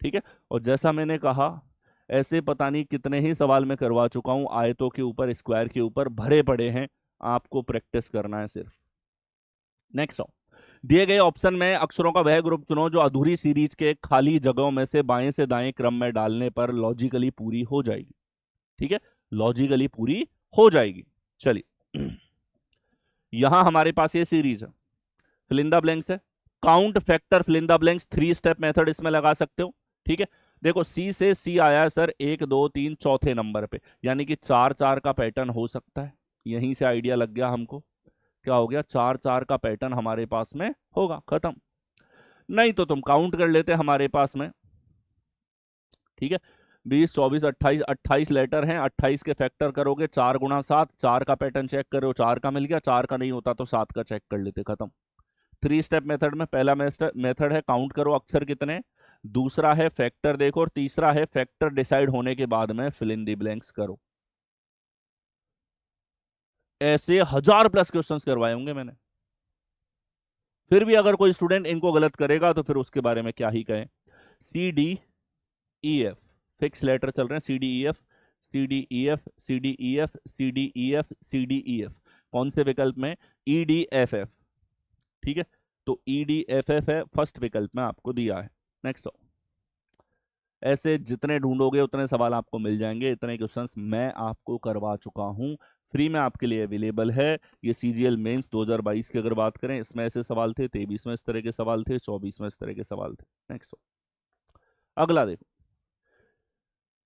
[SPEAKER 1] ठीक है। और जैसा मैंने कहा, ऐसे पता नहीं कितने ही सवाल मैं करवा चुका हूं, आयतों के ऊपर, स्क्वायर के ऊपर भरे पड़े हैं, आपको प्रैक्टिस करना है सिर्फ। नेक्स्ट, दिए गए ऑप्शन में अक्षरों का वह ग्रुप चुनो जो अधूरी सीरीज के खाली जगहों में से बाएं से दाएं क्रम में डालने पर लॉजिकली पूरी हो जाएगी। ठीक है, लॉजिकली पूरी हो जाएगी। चलिए, यहां हमारे पास ये सीरीज है, फिल इन द ब्लैंक्स है, count factor fill in the blanks, 3 step method इसमें लगा सकते हो। ठीक है, देखो सी से सी आया है सर 1, 2, 3 चौथे नंबर पे, यानी कि 4, 4 का पैटर्न हो सकता है। यहीं से आइडिया लग गया हमको, क्या हो गया? 4, 4 का पैटर्न हमारे पास में होगा, खत्म। नहीं तो तुम काउंट कर लेते हमारे पास में। ठीक है, 20, 24, 28, 28 लेटर हैं, 28 के फैक्टर करोगे 4 गुणा 7, 4 का पैटर्न चेक करो, 4 का मिल गया, 4 का नहीं होता तो 7 का चेक कर लेते, खत्म। 3 स्टेप मेथड में पहला मेथड है काउंट करो अक्षर कितने, दूसरा है फैक्टर देखो, और तीसरा है फैक्टर डिसाइड होने के बाद में फिल इन दी ब्लैंक्स करो। ऐसे 1000+ क्वेश्चंस करवाए होंगे मैंने, फिर भी अगर कोई स्टूडेंट इनको गलत करेगा तो फिर उसके बारे में क्या ही कहें। C D E F, fix letter चल रहे हैं, C D E F, C D E F, C D E F, C D E F, C D E F, कौन से विकल्प में? E D F F. ठीक है, तो ई डी एफ एफ है फर्स्ट विकल्प में आपको दिया है। नेक्स्ट, ऐसे जितने ढूंढोगे उतने सवाल आपको मिल जाएंगे, इतने क्वेश्चंस मैं आपको करवा चुका हूं, फ्री में आपके लिए अवेलेबल है। ये सीजीएल मेंस 2022 की अगर बात करें, इसमें ऐसे सवाल थे, 23 में इस तरह के सवाल थे, 24 में इस तरह के सवाल थे। नेक्स्ट, अगला देखो,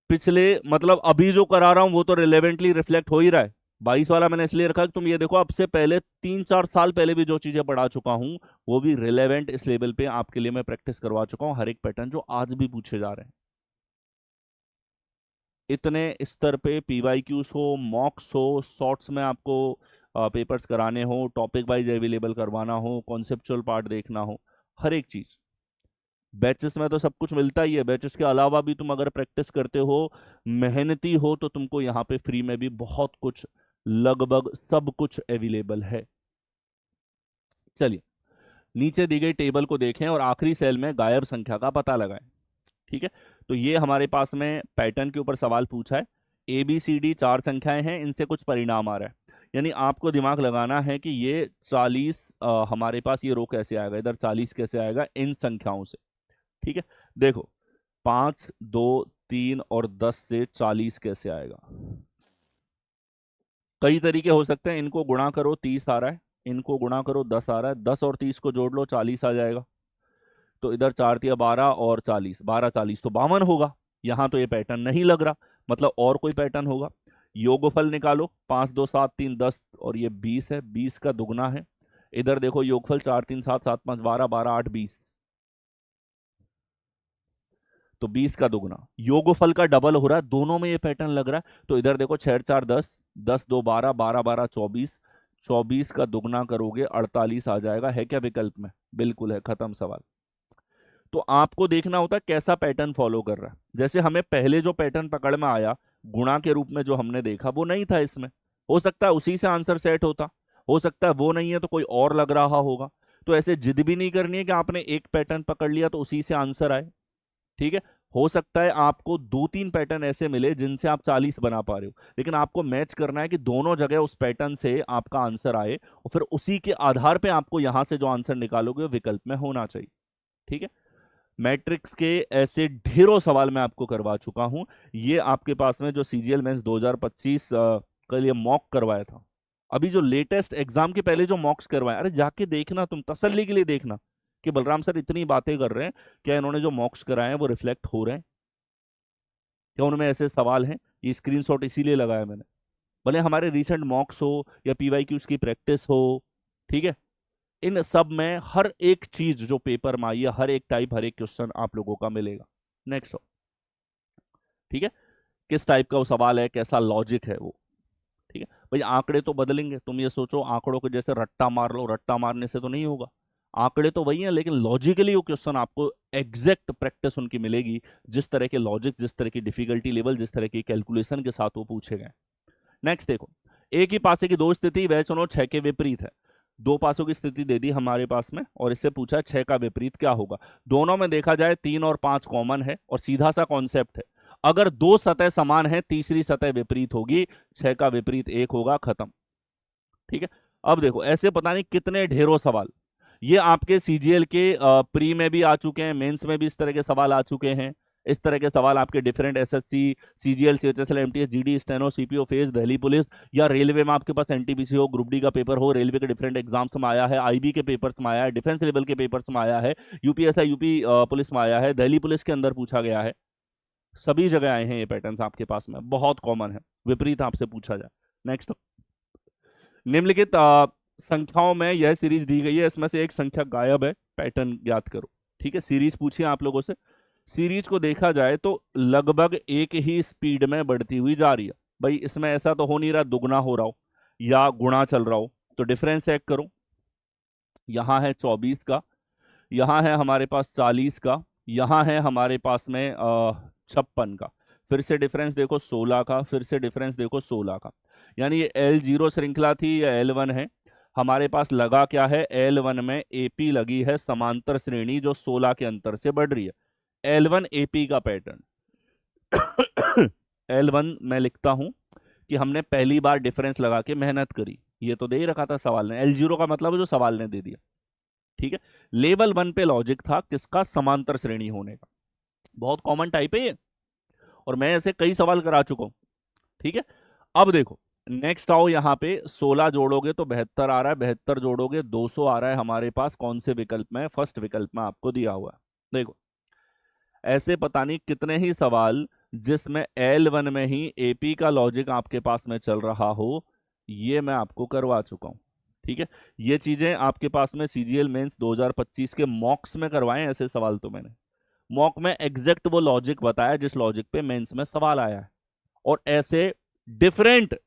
[SPEAKER 1] पिछले मतलब अभी जो करा रहा हूं वो तो रिलेवेंटली रिफ्लेक्ट हो ही रहा है। 22 वाला मैंने इसलिए रखा कि तुम ये देखो, अब से पहले 3-4 साल पहले भी जो चीजें पढ़ा चुका हूं वो भी रिलेवेंट इस लेवल पे आपके लिए मैं प्रैक्टिस करवा चुका हूं, हर एक पैटर्न जो आज भी पूछे जा रहे हैं। इतने स्तर पे पीवाईक्यूज हो, मॉक्स हो, शॉर्ट्स में आपको पेपर्स कराने हो, टॉपिक वाइज अवेलेबल करवाना हो, कॉन्सेप्चुअल पार्ट देखना हो, हर एक चीज बैचेस में तो सब कुछ मिलता ही है। बैचेस के अलावा भी तुम अगर प्रैक्टिस करते हो, मेहनती हो, तो तुमको यहाँ पे फ्री में भी बहुत कुछ, लगभग सब कुछ अवेलेबल है। चलिए, नीचे दी गई टेबल को देखें और आखिरी सेल में गायब संख्या का पता लगाएं। ठीक है, तो ये हमारे पास में पैटर्न के ऊपर सवाल पूछा है, ए बी सी डी 4 संख्याएं हैं, इनसे कुछ परिणाम आ रहा है, यानी आपको दिमाग लगाना है कि ये 40 हमारे पास ये रो कैसे आएगा, इधर 40 कैसे आएगा इन संख्याओं से। ठीक है, देखो 5, 2, 3 और 10 से 40 कैसे आएगा? कई तरीके हो सकते हैं, इनको गुणा करो 30 आ रहा है, इनको गुणा करो 10 आ रहा है, 10 और 30 को जोड़ लो 40 आ जाएगा। तो इधर 4 तिया 12 और 40, 12 40 तो 52 होगा। यहां तो ये पैटर्न नहीं लग रहा, मतलब और कोई पैटर्न होगा। योगफल निकालो, 5, 2, 7, 3 10 और ये 20 है, 20 का दुगना है। इधर देखो योगफल 4, 3 7, 7, 5 12, 12 8 20, तो 20 का दुगना, योगफल का डबल हो रहा है, दोनों में ये पैटर्न लग रहा है। तो इधर देखो 6 4 10, 10 2 12, 12 12 24, 24 का दुगना करोगे 48 आ जाएगा। है क्या विकल्प में? बिल्कुल है, खत्म सवाल। तो आपको देखना होता है कैसा पैटर्न फॉलो कर रहा है। जैसे हमें पहले जो पैटर्न पकड़ में आया गुणा के रूप में जो हमने देखा वो नहीं था इसमें, हो सकता है उसी से आंसर सेट होता, हो सकता है वो नहीं है तो कोई और लग रहा होगा। तो ऐसे जिद भी नहीं करनी है कि आपने एक पैटर्न पकड़ लिया तो उसी से आंसर आए। ठीक है, हो सकता है आपको 2-3 पैटर्न ऐसे मिले जिनसे आप 40 बना पा रहे हो, लेकिन आपको मैच करना है कि दोनों जगह उस पैटर्न से आपका आंसर आए, और फिर उसी के आधार पे आपको यहां से जो आंसर निकालोगे वो विकल्प में होना चाहिए। ठीक है, मैट्रिक्स के ऐसे ढेरों सवाल मैं आपको करवा चुका हूं। ये आपके पास में जो सीजीएल मेंस 2025 के लिए मॉक करवाया था, अभी जो लेटेस्ट एग्जाम के पहले जो मॉक्स करवाए, अरे जाके देखना, तुम तसल्ली के लिए देखना कि बलराम सर इतनी बातें कर रहे हैं, क्या इन्होंने जो मॉक्स कराए हैं वो रिफ्लेक्ट हो रहे हैं, क्या उनमें ऐसे सवाल हैं? ये स्क्रीनशॉट इसीलिए लगाया मैंने, भले हमारे रिसेंट मॉक्स हो या पीवाईक्यूज की प्रैक्टिस हो। ठीक है, इन सब में हर एक चीज जो पेपर में आई है, हर एक टाइप, हर एक क्वेश्चन आप लोगों का मिलेगा। नेक्स्ट, ठीक है, किस टाइप का वो सवाल है, कैसा लॉजिक है वो। ठीक है भाई, आंकड़े तो बदलेंगे, तुम ये सोचो आंकड़ों को जैसे रट्टा मार लो, रट्टा मारने से तो नहीं होगा। आंकड़े तो वही हैं, लेकिन लॉजिकली वो क्वेश्चन आपको एग्जैक्ट प्रैक्टिस उनकी मिलेगी, जिस तरह के लॉजिक, जिस तरह की डिफिकल्टी लेवल, जिस तरह की कैलकुलेशन के साथ वो पूछे गए। नेक्स्ट देखो, एक ही पासे की दो स्थिति, वह चुनो 6 के विपरीत है। दो पासों की स्थिति दे दी हमारे पास में, और इससे पूछा 6 का विपरीत क्या होगा। दोनों में देखा जाए 3 और 5 कॉमन है, और सीधा सा कॉन्सेप्ट है, अगर दो सतह समान है, तीसरी सतह विपरीत होगी, 6 का विपरीत 1 होगा, खत्म। ठीक है, अब देखो ऐसे पता नहीं कितने ढेरों सवाल, ये आपके सीजीएल के प्री में भी आ चुके हैं, मेंस में भी इस तरह के सवाल आ चुके हैं। इस तरह के सवाल आपके different SSC, CGL, CHSL, MTS, GD, steno, CPO, phase, Delhi police, या रेलवे में आपके पास एनटीपीसी हो, ग्रुप डी का पेपर हो, रेलवे के डिफरेंट एग्जाम्स में आया है, आईबी के पेपर्स में आया है, डिफेंस लेवल के पेपर्स में आया है, यूपीएसआई, यूपी पुलिस में आया है, दिल्ली पुलिस के अंदर पूछा गया है, सभी जगह आए हैं ये पैटर्न्स आपके पास में, बहुत कॉमन है, विपरीत आपसे पूछा जाए। नेक्स्ट, निम्नलिखित संख्याओं में यह सीरीज दी गई है, इसमें से एक संख्या गायब है, पैटर्न याद करो। ठीक है, सीरीज पूछी आप लोगों से, सीरीज को देखा जाए तो लगभग एक ही स्पीड में बढ़ती हुई जा रही है। भाई इसमें ऐसा तो हो नहीं रहा दुगना हो रहा हो या गुणा चल रहा हो, तो डिफरेंस चेक करो। यहाँ है 24 का, यहाँ है हमारे पास 40 का, यहाँ है हमारे पास में 56 का, फिर से डिफरेंस देखो 16 का, फिर से डिफरेंस देखो 16 का। यानी ये L0 श्रृंखला थी या L1 है, हमारे पास लगा क्या है, L1 में AP लगी है समांतर श्रेणी जो 16 के अंतर से बढ़ रही है, L1 AP का पैटर्न। L1 मैं लिखता हूं कि हमने पहली बार डिफरेंस लगा के मेहनत करी, ये तो दे ही रखा था सवाल ने, L0 का मतलब है जो सवाल ने दे दिया। ठीक है, लेवल 1 पे लॉजिक था किसका, समांतर श्रेणी होने का, बहुत कॉमन टाइप है ये, और मैं ऐसे कई सवाल करा चुका हूं। ठीक है, अब देखो नेक्स्ट आओ, यहाँ पे 16 जोड़ोगे तो 72 आ रहा है, 72 जोड़ोगे 200 आ रहा है हमारे पास, कौन से विकल्प में, फर्स्ट विकल्प में आपको दिया हुआ है। देखो ऐसे पता नहीं कितने ही सवाल जिसमें L1 में ही AP का लॉजिक आपके पास में चल रहा हो, ये मैं आपको करवा चुका हूं। ठीक है, ये चीजें आपके पास में सीजीएल मेंस 2025 के मॉक्स में करवाए, ऐसे सवाल तो मैंने मॉक में एग्जैक्ट वो लॉजिक बताया जिस लॉजिक पे मेंस में सवाल आया है, और ऐसे डिफरेंट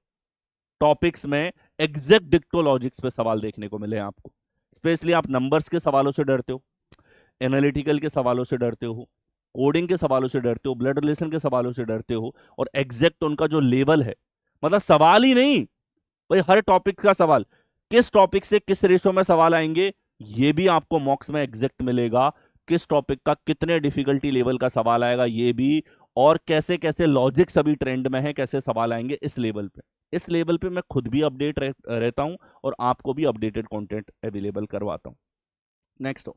[SPEAKER 1] टॉपिक्स में एग्जैक्ट डिक्टो लॉजिक्स पे सवाल देखने को मिले आपको। स्पेशली आप नंबर्स के सवालों से डरते हो, एनालिटिकल के सवालों से डरते हो, कोडिंग के सवालों से डरते हो, ब्लड रिलेशन के सवालों से डरते हो, और एग्जैक्ट उनका जो लेवल है, मतलब सवाल ही नहीं भाई, हर टॉपिक का सवाल, किस टॉपिक से किस रेशो में सवाल आएंगे ये भी आपको मॉक्स में एग्जैक्ट मिलेगा, किस टॉपिक का कितने डिफिकल्टी लेवल का सवाल आएगा ये भी, और कैसे कैसे लॉजिक सभी ट्रेंड में है, कैसे सवाल आएंगे इस लेवल पे। इस लेवल पे मैं खुद भी अपडेट रहता हूं, और आपको भी अपडेटेड कंटेंट अवेलेबल करवाता हूं। नेक्स्ट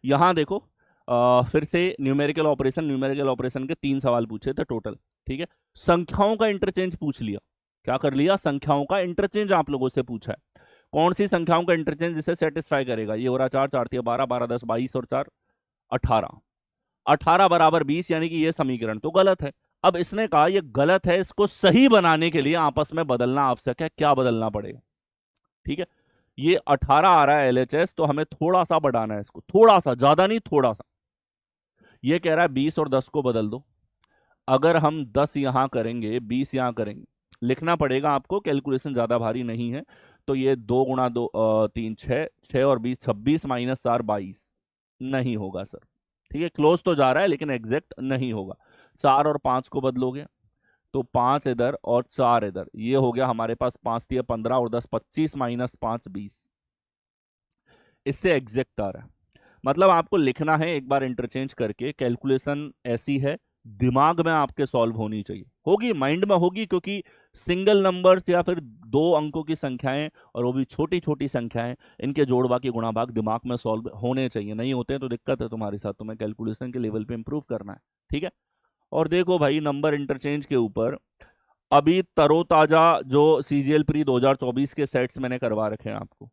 [SPEAKER 1] यहां देखो, फिर से न्यूमेरिकल ऑपरेशन के 3 सवाल पूछे थे टोटल। ठीक है, संख्याओं का इंटरचेंज पूछ लिया, क्या कर लिया, संख्याओं का इंटरचेंज आप लोगों से पूछा है, कौन सी संख्याओं का इंटरचेंज जिसे सेटिस्फाई करेगा, ये हो रहा 4 4 12 12 10 22 और 4 18, 18 बराबर 20, यानी कि ये समीकरण तो गलत है। अब इसने कहा ये गलत है, इसको सही बनाने के लिए आपस में बदलना आवश्यक है, क्या बदलना पड़ेगा। ठीक है, ये 18 आ रहा है LHS, तो हमें थोड़ा सा बढ़ाना है इसको, थोड़ा सा, ज्यादा नहीं थोड़ा सा। ये कह रहा है 20 और 10 को बदल दो, अगर हम 10 यहां करेंगे 20 यहां करेंगे, लिखना पड़ेगा आपको, कैलकुलेशन ज्यादा भारी नहीं है। तो ये 2 गुणा 2 3 6, 6 और 20 26 माइनस 4 22, नहीं होगा सर। ठीक है, क्लोज तो जा रहा है लेकिन एग्जैक्ट नहीं होगा। 4 और 5 को बदलोगे तो 5 इधर और 4 इधर, ये हो गया हमारे पास 5 दिया 15 और 10 25 माइनस 5 20, इससे एग्जैक्ट आ रहा है। मतलब आपको लिखना है एक बार इंटरचेंज करके, कैलकुलेशन ऐसी है दिमाग में आपके सॉल्व होनी चाहिए, होगी माइंड में होगी, क्योंकि सिंगल नंबर्स या फिर 2 अंकों की संख्याएं, और वो भी छोटी छोटी संख्याएं, इनके जोड़ भाग के गुणा भाग दिमाग में सॉल्व होने चाहिए, नहीं होते हैं तो दिक्कत है तुम्हारे साथ, तुम्हें कैलकुलेशन के लेवल पे इंप्रूव करना है। ठीक है, और देखो भाई नंबर इंटरचेंज के ऊपर अभी तरोताजा जो सीजीएल प्री 2024 के सेट्स मैंने करवा रखे हैं आपको,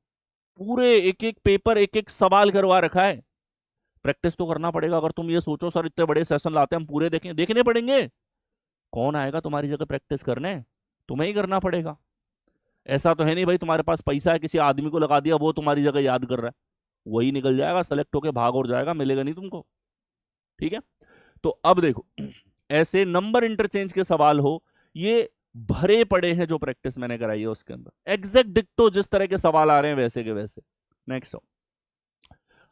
[SPEAKER 1] पूरे एक एक पेपर एक एक सवाल करवा रखा है। प्रैक्टिस तो करना पड़ेगा, अगर तुम ये सोचो सर इतने बड़े सेशन लाते हैं हम पूरे देखें, देखने पड़ेंगे, कौन आएगा तुम्हारी जगह प्रैक्टिस करने, तुम्हें ही करना पड़ेगा। ऐसा तो है नहीं भाई तुम्हारे पास पैसा है किसी आदमी को लगा दिया वो तुम्हारी जगह याद कर रहा है, वही निकल जाएगा, सेलेक्ट होके भाग और जाएगा, मिलेगा नहीं तुमको। ठीक है, तो अब देखो ऐसे नंबर इंटरचेंज के सवाल हो, ये भरे पड़े हैं जो प्रैक्टिस मैंने कराई है उसके अंदर, एग्जैक्ट डिक्टो जिस तरह के सवाल आ रहे हैं वैसे के वैसे। नेक्स्ट हो,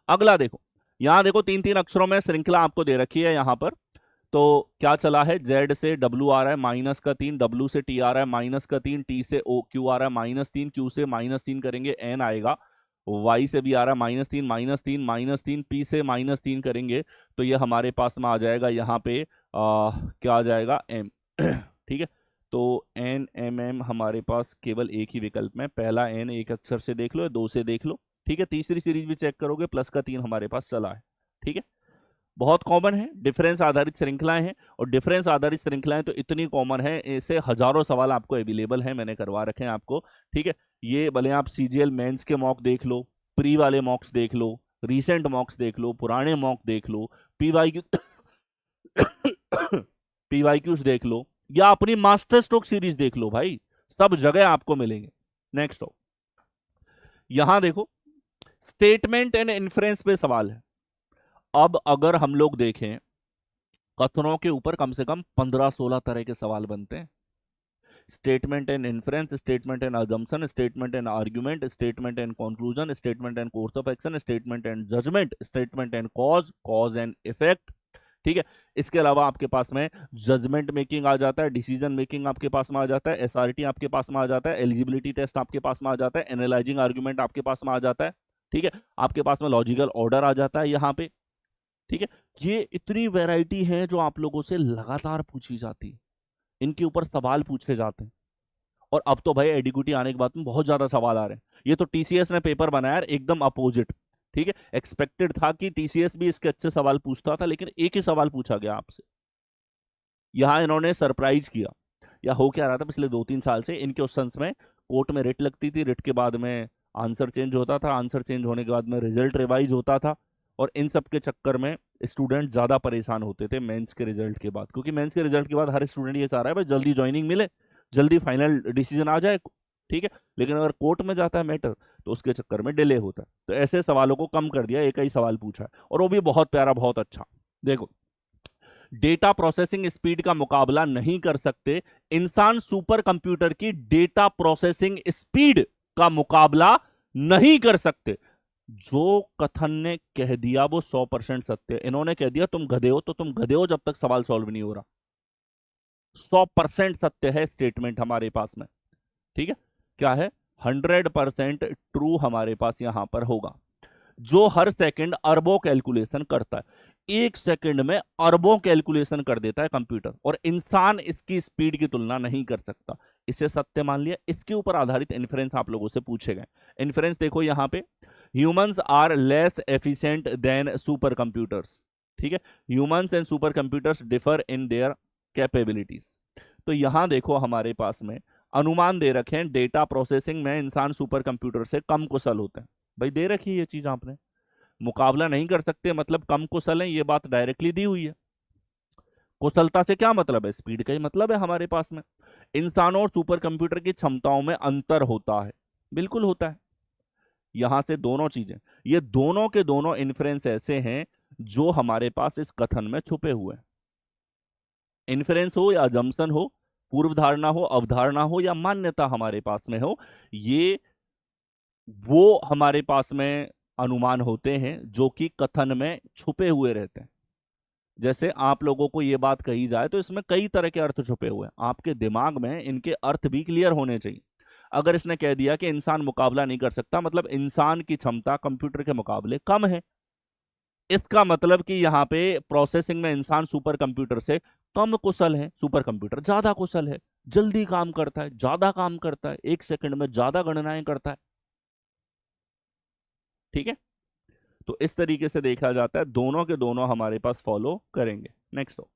[SPEAKER 1] अगला देखो, यहां देखो तीन तीन अक्षरों में श्रृंखला आपको दे रखी है यहां पर। तो क्या चला है, जेड से डब्ल्यू आ रहा है -3, डब्ल्यू से टी आ रहा है -3, टी से ओ क्यू आ रहा है -3, क्यू से -3 करेंगे एन आएगा, वाई से भी आ रहा है -3 -3 पी से -3 करेंगे तो ये हमारे पास में आ जाएगा यहाँ पे क्या आ जाएगा एम। ठीक है, तो एन एम एम हमारे पास केवल एक ही विकल्प में, पहला एन एक अक्षर से देख लो या दो से देख लो। ठीक है, तीसरी सीरीज भी चेक करोगे +3 हमारे पास चला है। ठीक है, बहुत कॉमन है, डिफरेंस आधारित श्रृंखलाएं हैं, और डिफरेंस आधारित श्रृंखलाएं तो इतनी कॉमन है, ऐसे हजारों सवाल आपको अवेलेबल हैं, मैंने करवा रखे हैं आपको। ठीक है, ये भले आप सीजीएल मेंस के मॉक देख लो, प्री वाले मॉक्स देख लो, रीसेंट मॉक्स देख लो, पुराने मॉक देख लो, पीवाईक्यू पीवाईक्यूज देख लो, या अपनी मास्टर स्ट्रोक सीरीज देख लो भाई, सब जगह आपको मिलेंगे। नेक्स्ट हो, यहां देखो स्टेटमेंट एंड इन्फ्रेंस पे सवाल है। अब अगर हम लोग देखें, कथनों के ऊपर कम से कम 15-16 तरह के सवाल बनते हैं। Statement and inference, statement and assumption, statement and argument, statement and conclusion, statement and course of action, statement and judgement, statement and cause, cause and effect. ठीक है, इसके अलावा आपके पास में जजमेंट मेकिंग आ जाता है, डिसीजन मेकिंग आपके पास में आ जाता है, एसआरटी आपके पास में आ जाता है, एलिजिबिलिटी टेस्ट आपके पास में आ जाता है, एनालाइजिंग आर्ग्यूमेंट आपके पास में आ जाता है। ठीक है, आपके पास में लॉजिकल ऑर्डर आ जाता है यहाँ पे। ठीक है, ये इतनी वैरायटी है जो आप लोगों से लगातार पूछी जाती है, इनके ऊपर सवाल पूछे जाते हैं। और अब तो भाई एडिक्यूटी आने के बाद में बहुत ज्यादा सवाल आ रहे हैं। ये तो टीसीएस ने पेपर बनाया एकदम अपोजिट। ठीक है, एक्सपेक्टेड था कि टीसीएस भी इसके अच्छे सवाल पूछता था, लेकिन एक ही सवाल पूछा गया आपसे। यहां इन्होंने सरप्राइज किया। या हो क्या रहा था पिछले 2-3 साल से, इन क्वेश्चंस में कोर्ट में रिट लगती थी, रिट के बाद में आंसर चेंज होता था, आंसर चेंज होने के बाद में रिजल्ट रिवाइज होता था, और इन सब के चक्कर में स्टूडेंट ज्यादा परेशान होते थे मेंस के रिजल्ट के बाद, क्योंकि मेंस के रिजल्ट के बाद हर स्टूडेंट ये चाह रहा है भाई जल्दी ज्वाइनिंग मिले, जल्दी फाइनल डिसीजन आ जाए। ठीक है, लेकिन अगर कोर्ट में जाता है मैटर तो उसके चक्कर में डिले होता है। तो ऐसे सवालों को कम कर दिया, एक ही सवाल पूछा है, और वो भी बहुत प्यारा, बहुत अच्छा। देखो, डेटा प्रोसेसिंग स्पीड का मुकाबला नहीं कर सकते इंसान, सुपर कंप्यूटर की डेटा प्रोसेसिंग स्पीड का मुकाबला नहीं कर सकते। जो कथन ने कह दिया वो 100% सत्य है। इन्होंने कह दिया तुम गधे हो, तो तुम गधे हो जब तक सवाल सॉल्व नहीं हो रहा। 100% सत्य है स्टेटमेंट हमारे पास में। ठीक है, क्या है, 100% ट्रू हमारे पास यहां पर होगा। जो हर सेकंड अरबों कैलकुलेशन करता है, एक सेकंड में अरबों कैलकुलेशन कर देता है कंप्यूटर, और इंसान इसकी स्पीड की तुलना नहीं कर सकता। इसे सत्य मान लिया। इसके ऊपर आधारित इन्फ्रेंस आप लोगों से पूछे गए। इन्फ्रेंस देखो यहां पे, humans are less efficient than super computers. ठीक है, humans and super computers differ in their capabilities. तो यहां देखो हमारे पास में अनुमान दे रखे हैं, डेटा प्रोसेसिंग में इंसान सुपर कंप्यूटर से कम कुशल होते हैं। भाई दे रखी है ये चीज आपने, मुकाबला नहीं कर सकते मतलब कम कुशल है, ये बात डायरेक्टली दी हुई है। कुशलता से क्या मतलब है, स्पीड का ही मतलब है हमारे पास में। इंसानों और सुपर कंप्यूटर की क्षमताओं में अंतर होता है, बिल्कुल होता है। यहां से दोनों चीजें, ये दोनों के दोनों इन्फ्रेंस ऐसे हैं जो हमारे पास इस कथन में छुपे हुए हैं। इन्फ्रेंस हो या अजम्पशन हो, पूर्व धारणा हो, अवधारणा हो, या मान्यता हमारे पास में हो, ये वो हमारे पास में अनुमान होते हैं जो कि कथन में छुपे हुए रहते हैं। जैसे आप लोगों को यह बात कही जाए तो इसमें कई तरह के अर्थ छुपे हुए हैं, आपके दिमाग में इनके अर्थ भी क्लियर होने चाहिए। अगर इसने कह दिया कि इंसान मुकाबला नहीं कर सकता, मतलब इंसान की क्षमता कंप्यूटर के मुकाबले कम है। इसका मतलब कि यहाँ पे प्रोसेसिंग में इंसान सुपर कंप्यूटर से कम कुशल है, सुपर कंप्यूटर ज्यादा कुशल है, जल्दी काम करता है, ज्यादा काम करता है, एक सेकंड में ज्यादा गणनाएं करता है। ठीक है, तो इस तरीके से देखा जाता है, दोनों के दोनों हमारे पास फॉलो करेंगे। नेक्स्ट हो,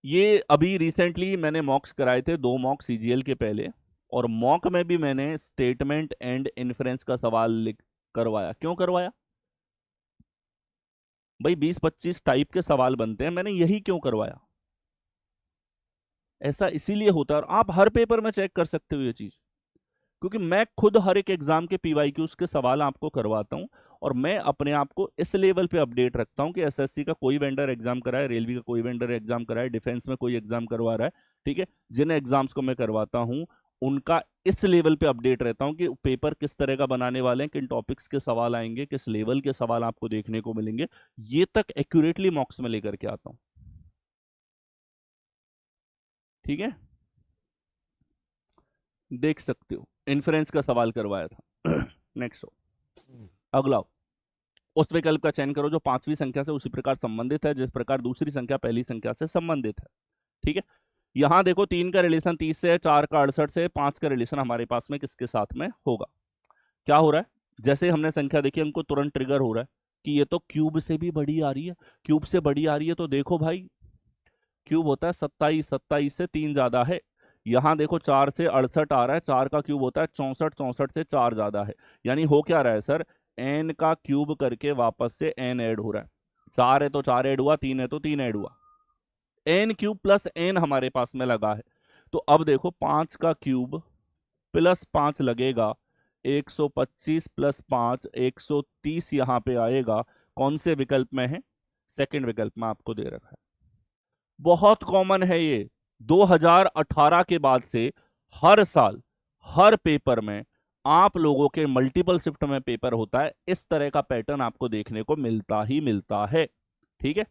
[SPEAKER 1] ये अभी रिसेंटली मैंने मॉक्स कराए थे, 2 मॉक सीजीएल के पहले, और मॉक में भी मैंने स्टेटमेंट एंड इन्फ्रेंस का सवाल लिख करवाया। क्यों करवाया भाई, 20-25 टाइप के सवाल बनते हैं, मैंने यही क्यों करवाया, ऐसा इसीलिए होता है। और आप हर पेपर में चेक कर सकते हो ये चीज, क्योंकि मैं खुद हर एक एग्जाम के पीवाईक्यूज के सवाल आपको करवाता हूं, और मैं अपने आप को इस लेवल पे अपडेट रखता हूं कि एसएससी का कोई वेंडर एग्जाम कराए, रेलवे का कोई वेंडर एग्जाम कराए, डिफेंस में कोई एग्जाम करवा रहा है। ठीक है, जिन एग्जाम्स को मैं करवाता हूं उनका इस लेवल पे अपडेट रहता हूं कि पेपर किस तरह का बनाने वाले हैं, किन टॉपिक्स के सवाल आएंगे, किस लेवल के सवाल आपको देखने को मिलेंगे, ये तक एक्यूरेटली मॉक्स में लेकर के आता हूं। ठीक है, देख सकते हो इन्फ्रेंस का सवाल करवाया था। नेक्स्ट हो, अगला हो, उस विकल्प का चयन करो जो पांचवी संख्या से उसी प्रकार संबंधित है जिस प्रकार दूसरी संख्या पहली संख्या से संबंधित है। ठीक है, यहां देखो 3 का रिलेशन 30 से है, 4 का 68 से, 5 का रिलेशन हमारे पास में किसके साथ में होगा। क्या हो रहा है, जैसे हमने संख्या देखी हमको तुरंत ट्रिगर हो रहा है कि ये तो क्यूब से भी बड़ी आ रही है, क्यूब से बड़ी आ रही है तो देखो भाई क्यूब होता है 27, 27 से 3 ज्यादा है। यहां देखो 4 से 68 आ रहा है, 4 का क्यूब होता है 64, 64 से 4 ज्यादा है। यानी हो क्या रहा है सर, एन का क्यूब करके वापस से एन ऐड हो रहा है। 4 है तो 4 ऐड हुआ, 3 है तो 3 ऐड हुआ, एन क्यूब प्लस एन हमारे पास में लगा है। तो अब देखो 5 का क्यूब प्लस 5 लगेगा, 125 प्लस 5 130 यहां पे आएगा। कौन से विकल्प में है, सेकंड विकल्प में आपको दे रखा है। बहुत कॉमन है ये, 2018 के बाद से हर साल हर पेपर में आप लोगों के मल्टीपल शिफ्ट में पेपर होता है, इस तरह का पैटर्न आपको देखने को मिलता ही मिलता है। ठीक है,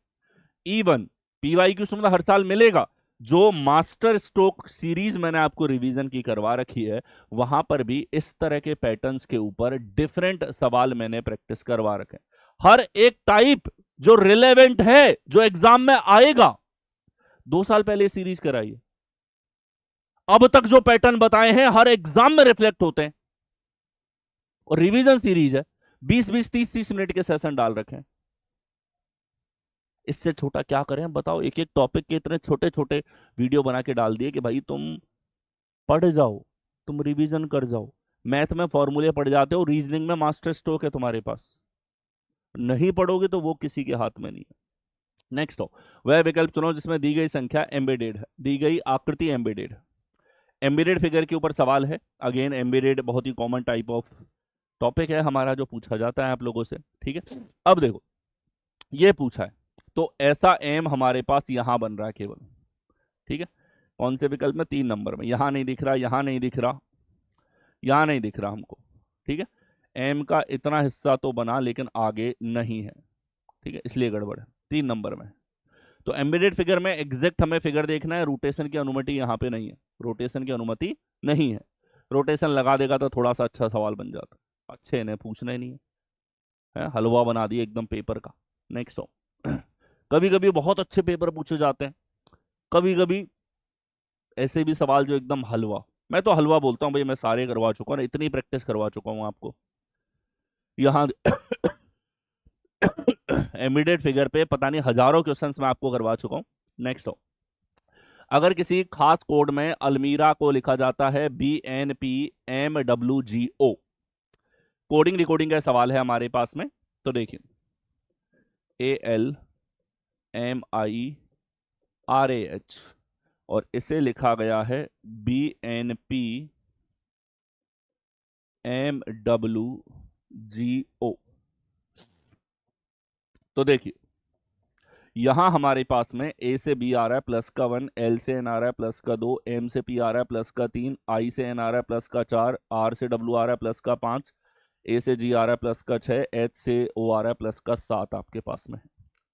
[SPEAKER 1] इवन पीवाईक्यू मतलब हर साल मिलेगा। जो मास्टर स्ट्रोक सीरीज मैंने आपको रिवीजन की करवा रखी है वहां पर भी इस तरह के पैटर्न्स के ऊपर डिफरेंट सवाल मैंने प्रैक्टिस करवा रखे हैं। हर एक टाइप जो रिलेवेंट है, जो एग्जाम में आएगा, 2 साल पहले सीरीज कराई है। अब तक जो पैटर्न बताए हैं हर एग्जाम में रिफ्लेक्ट होते हैं, और रिवीजन सीरीज है, 20-20, 30-30 मिनट के सेशन डाल रखे हैं। इससे छोटा क्या करें बताओ, एक एक टॉपिक के इतने छोटे छोटे वीडियो बना के डाल दिए कि भाई तुम पढ़ जाओ, तुम रिवीजन कर जाओ। मैथ में फॉर्मूले पढ़ जाते हो, रीजनिंग में मास्टर स्ट्रोक है तुम्हारे पास, नहीं पढ़ोगे तो वो किसी के हाथ में नहीं है। नेक्स्ट हो, वह विकल्प चुनो जिसमें दी गई संख्या एम्बेडेड है, दी गई आकृति एम्बेडेड। एम्बेडेड फिगर के ऊपर सवाल है। अगेन एम्बेडेड बहुत ही कॉमन टाइप ऑफ टॉपिक है हमारा जो पूछा जाता है आप लोगों से। ठीक है, अब देखो ये पूछा है तो ऐसा एम हमारे पास यहां बन रहा है केवल। ठीक है, कौन से विकल्प में, 3 नंबर में। यहां नहीं दिख रहा, यहां नहीं दिख रहा, यहां नहीं दिख रहा हमको। ठीक है, एम का इतना हिस्सा तो बना लेकिन आगे नहीं है। ठीक है, इसलिए गड़बड़ है, 3 नंबर में। तो एम्बेडेड फिगर में एग्जैक्ट हमें फिगर देखना है, रोटेशन की अनुमति यहाँ पे नहीं है, रोटेशन की अनुमति नहीं है। रोटेशन लगा देगा तो थोड़ा सा अच्छा सवाल बन जाता, अच्छे ने पूछना ही नहीं है, हलवा बना दिया एकदम पेपर का। नेक्स्ट हो, कभी कभी बहुत अच्छे पेपर पूछे जाते हैं, कभी कभी ऐसे भी सवाल जो एकदम हलवा। मैं तो हलवा बोलता हूँ भाई, मैं सारे करवा चुका हूँ, इतनी प्रैक्टिस करवा चुका हूँ आपको। यहाँ इमीडिएट फिगर पे पता नहीं हजारों क्वेश्चंस मैं आपको करवा चुका हूं। नेक्स्ट हो, अगर किसी खास कोड में अलमीरा को लिखा जाता है BNPMWGO, कोडिंग रिकॉर्डिंग का सवाल है हमारे पास में। तो देखिए ALMIRAH और इसे लिखा गया है BNPMWGO। तो देखिए यहां हमारे पास में ए से बी आ रहा है प्लस का 1, एल से एन आ रहा है प्लस का 2, एम से पी आ रहा है प्लस का 3, आई से एन आ रहा है प्लस का 4, आर से डब्ल्यू आ रहा है प्लस का 5, ए से जी आ रहा है प्लस का 6, एच से ओ आ रहा है प्लस का 7 आपके पास में है।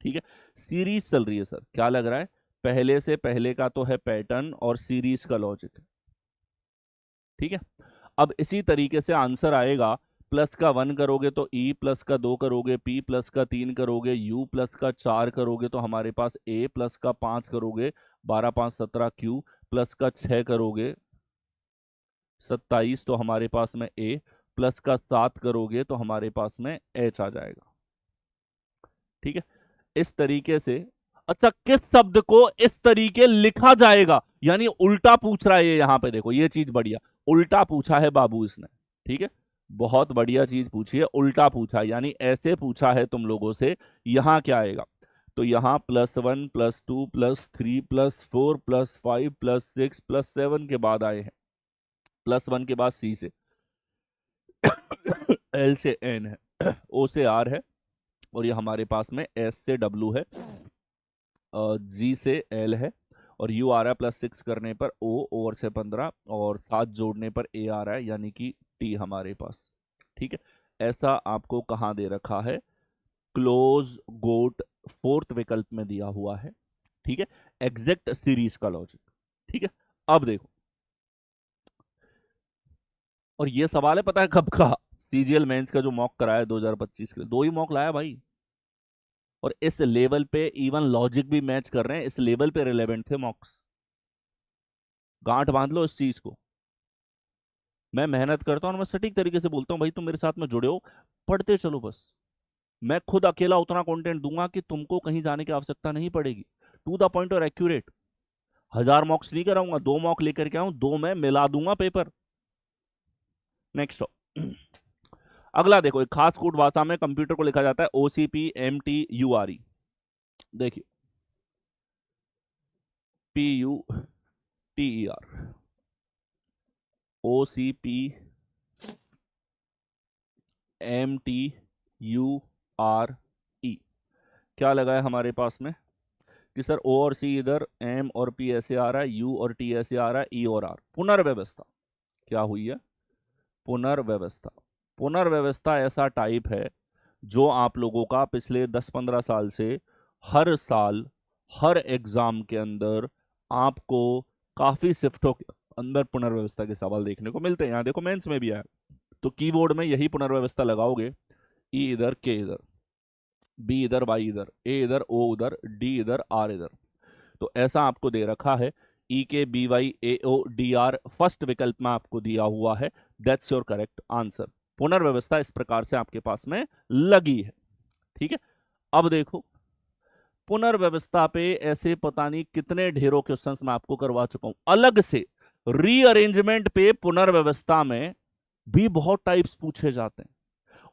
[SPEAKER 1] ठीक है, सीरीज चल रही है सर, क्या लग रहा है, पहले से पहले का तो है पैटर्न और सीरीज का लॉजिक है। ठीक है, अब इसी तरीके से आंसर आएगा, प्लस का 1 करोगे तो ई, प्लस का 2 करोगे पी, प्लस का 3 करोगे यू, प्लस का 4 करोगे तो हमारे पास ए, प्लस का 5 करोगे 12 5 17 क्यू, प्लस का 6 करोगे 27 तो हमारे पास में ए, प्लस का 7 करोगे तो हमारे पास में एच आ जाएगा। ठीक है, इस तरीके से। अच्छा, किस शब्द को इस तरीके लिखा जाएगा, यानी उल्टा पूछ रहा है ये, यहां पे देखो ये चीज बढ़िया, उल्टा पूछा है बाबू इसने। ठीक है, बहुत बढ़िया चीज पूछी है, उल्टा पूछा है, यानी ऐसे पूछा है तुम लोगों से। यहां क्या आएगा, तो यहां +1 +2 +3 +4 +5 +6 +7 के बाद आए हैं, +1 के बाद सी से एल से एन है, ओ से आर है, और ये हमारे पास में एस से डब्ल्यू है, जी से एल है, और u आ रहा है +6 करने पर o ओवर से 15 और 7 जोड़ने पर a आ रहा है, यानी कि t हमारे पास। ठीक है, ऐसा आपको कहाँ दे रखा है, क्लोज गोट फोर्थ विकल्प में दिया हुआ है। ठीक है, एग्जैक्ट सीरीज का लॉजिक। ठीक है, अब देखो, और ये सवाल है पता है कब का, सीजीएल मेंस का जो मॉक कराया 2025 के लिए, 2 ही मॉक लाया भाई, और इस लेवल पे इवन लॉजिक भी मैच कर रहे हैं, इस लेवल पे रिलेवेंट थे मॉक्स। गांठ बांध लो इस चीज को, मैं मेहनत करता हूं और मैं सटीक तरीके से बोलता हूं भाई, तुम मेरे साथ में जुड़े हो, पढ़ते चलो बस। मैं खुद अकेला उतना कंटेंट दूंगा कि तुमको कहीं जाने की आवश्यकता नहीं पड़ेगी, टू द पॉइंट और एक्यूरेट। 1000 मॉक्स नहीं कराऊंगा, 2 मॉक लेकर के आऊं, 2 मैं मिला दूंगा पेपर। नेक्स्ट अगला देखो, एक खास कोड भाषा में कंप्यूटर को लिखा जाता है OCPMTURE। देखिए, PUTER, OCPMTURE। क्या लगा है हमारे पास में कि सर O और C इधर, M और P ऐसे आ रहा है, U और T ऐसे आ रहा है, E और R। पुनर्व्यवस्था क्या हुई है, पुनर्व्यवस्था। पुनर्व्यवस्था ऐसा टाइप है जो आप लोगों का पिछले 10-15 साल से हर साल हर एग्जाम के अंदर आपको काफी शिफ्टों के अंदर पुनर्व्यवस्था के सवाल देखने को मिलते हैं। यहाँ देखो मेंस में भी आया, तो कीबोर्ड में यही पुनर्व्यवस्था लगाओगे, ई इधर, के इधर, बी इधर, वाई इधर, ए इधर, ओ उधर, डी इधर, आर इधर। तो ऐसा आपको दे रखा है, ई के बी वाई ए ओ डी आर फर्स्ट विकल्प में आपको दिया हुआ है, दैट्स योर करेक्ट आंसर। पुनर्व्यवस्था इस प्रकार से आपके पास में लगी है। ठीक है, अब देखो, पुनर्व्यवस्था पे ऐसे पता नहीं कितने ढेरों क्वेश्चंस मैं आपको करवा चुका हूं अलग से। रीअरेंजमेंट पे पुनर्व्यवस्था में भी बहुत टाइप्स पूछे जाते हैं,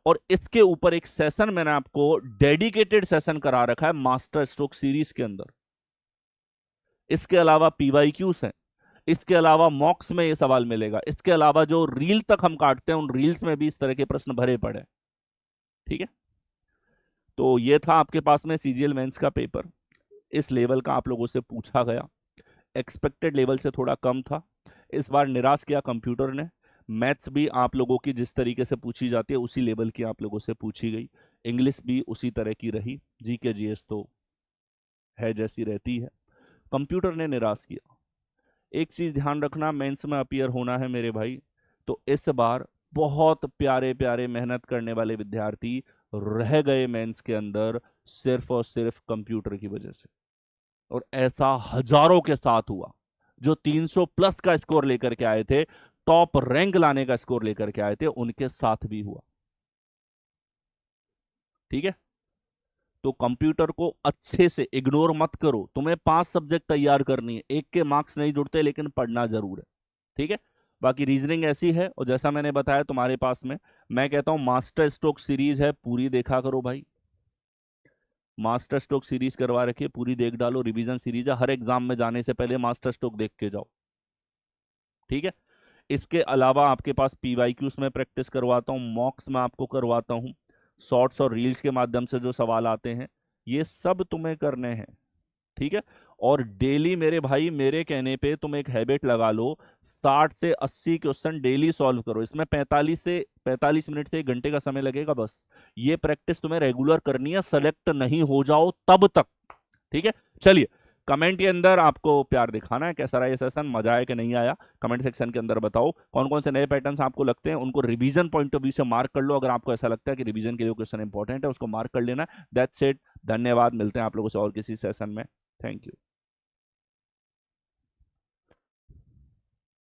[SPEAKER 1] और इसके ऊपर एक सेशन मैंने आपको डेडिकेटेड सेशन करा रखा है मास्टर स्ट्रोक सीरीज के अंदर। इसके अलावा PYQs हैं, इसके अलावा मॉक्स में ये सवाल मिलेगा, इसके अलावा जो रील तक हम काटते हैं उन रील्स में भी इस तरह के प्रश्न भरे पड़े। ठीक है, तो ये था आपके पास में सीजीएल मेंस का पेपर, इस लेवल का आप लोगों से पूछा गया, एक्सपेक्टेड लेवल से थोड़ा कम था। इस बार निराश किया कंप्यूटर ने। मैथ्स भी आप लोगों की जिस तरीके से पूछी जाती है उसी लेवल की आप लोगों से पूछी गई, इंग्लिश भी उसी तरह की रही, जीके जीएस तो है जैसी रहती है। कंप्यूटर ने निराश किया। एक चीज ध्यान रखना, मेंस में अपीयर होना है मेरे भाई, तो इस बार बहुत प्यारे प्यारे मेहनत करने वाले विद्यार्थी रह गए मेंस के अंदर सिर्फ और सिर्फ कंप्यूटर की वजह से, और ऐसा हजारों के साथ हुआ। जो 300 प्लस का स्कोर लेकर के आए थे, टॉप रैंक लाने का स्कोर लेकर के आए थे, उनके साथ भी हुआ। ठीक है, तो कंप्यूटर को अच्छे से इग्नोर मत करो, तुम्हें 5 सब्जेक्ट तैयार करनी है, एक के मार्क्स नहीं जुड़ते लेकिन पढ़ना जरूर है। ठीक है, बाकी रीजनिंग ऐसी है, और जैसा मैंने बताया तुम्हारे पास में, मैं कहता हूं मास्टर स्ट्रोक सीरीज है, पूरी देखा करो भाई। मास्टर स्ट्रोक सीरीज करवा रखिए, पूरी देख डालो, रिवीजन सीरीज है, हर एग्जाम में जाने से पहले मास्टर स्ट्रोक देख के जाओ। ठीक है, इसके अलावा आपके पास PYQs में प्रैक्टिस करवाता हूं, मॉक्स में आपको करवाता हूं, शॉर्ट्स और रील्स के माध्यम से जो सवाल आते हैं ये सब तुम्हें करने हैं। ठीक है, और डेली मेरे भाई मेरे कहने पे तुम एक हैबिट लगा लो, 60 से 80 क्वेश्चन डेली सॉल्व करो। इसमें 45 मिनट से 1 घंटे का समय लगेगा बस। ये प्रैक्टिस तुम्हें रेगुलर करनी है, सेलेक्ट नहीं हो जाओ तब तक। ठीक है, चलिए, कमेंट के अंदर आपको प्यार दिखाना है, कैसा रहा ये सेशन, मजा आया कि नहीं आया, कमेंट सेक्शन के अंदर बताओ। कौन कौन से नए पैटर्न्स आपको लगते हैं उनको रिवीजन पॉइंट ऑफ व्यू से मार्क कर लो, अगर आपको ऐसा लगता है कि रिवीजन के लिए क्वेश्चन इंपॉर्टेंट है उसको मार्क कर लेना। दैट्स इट, धन्यवाद, मिलते हैं आप लोगों से और किसी सेशन में। Thank you.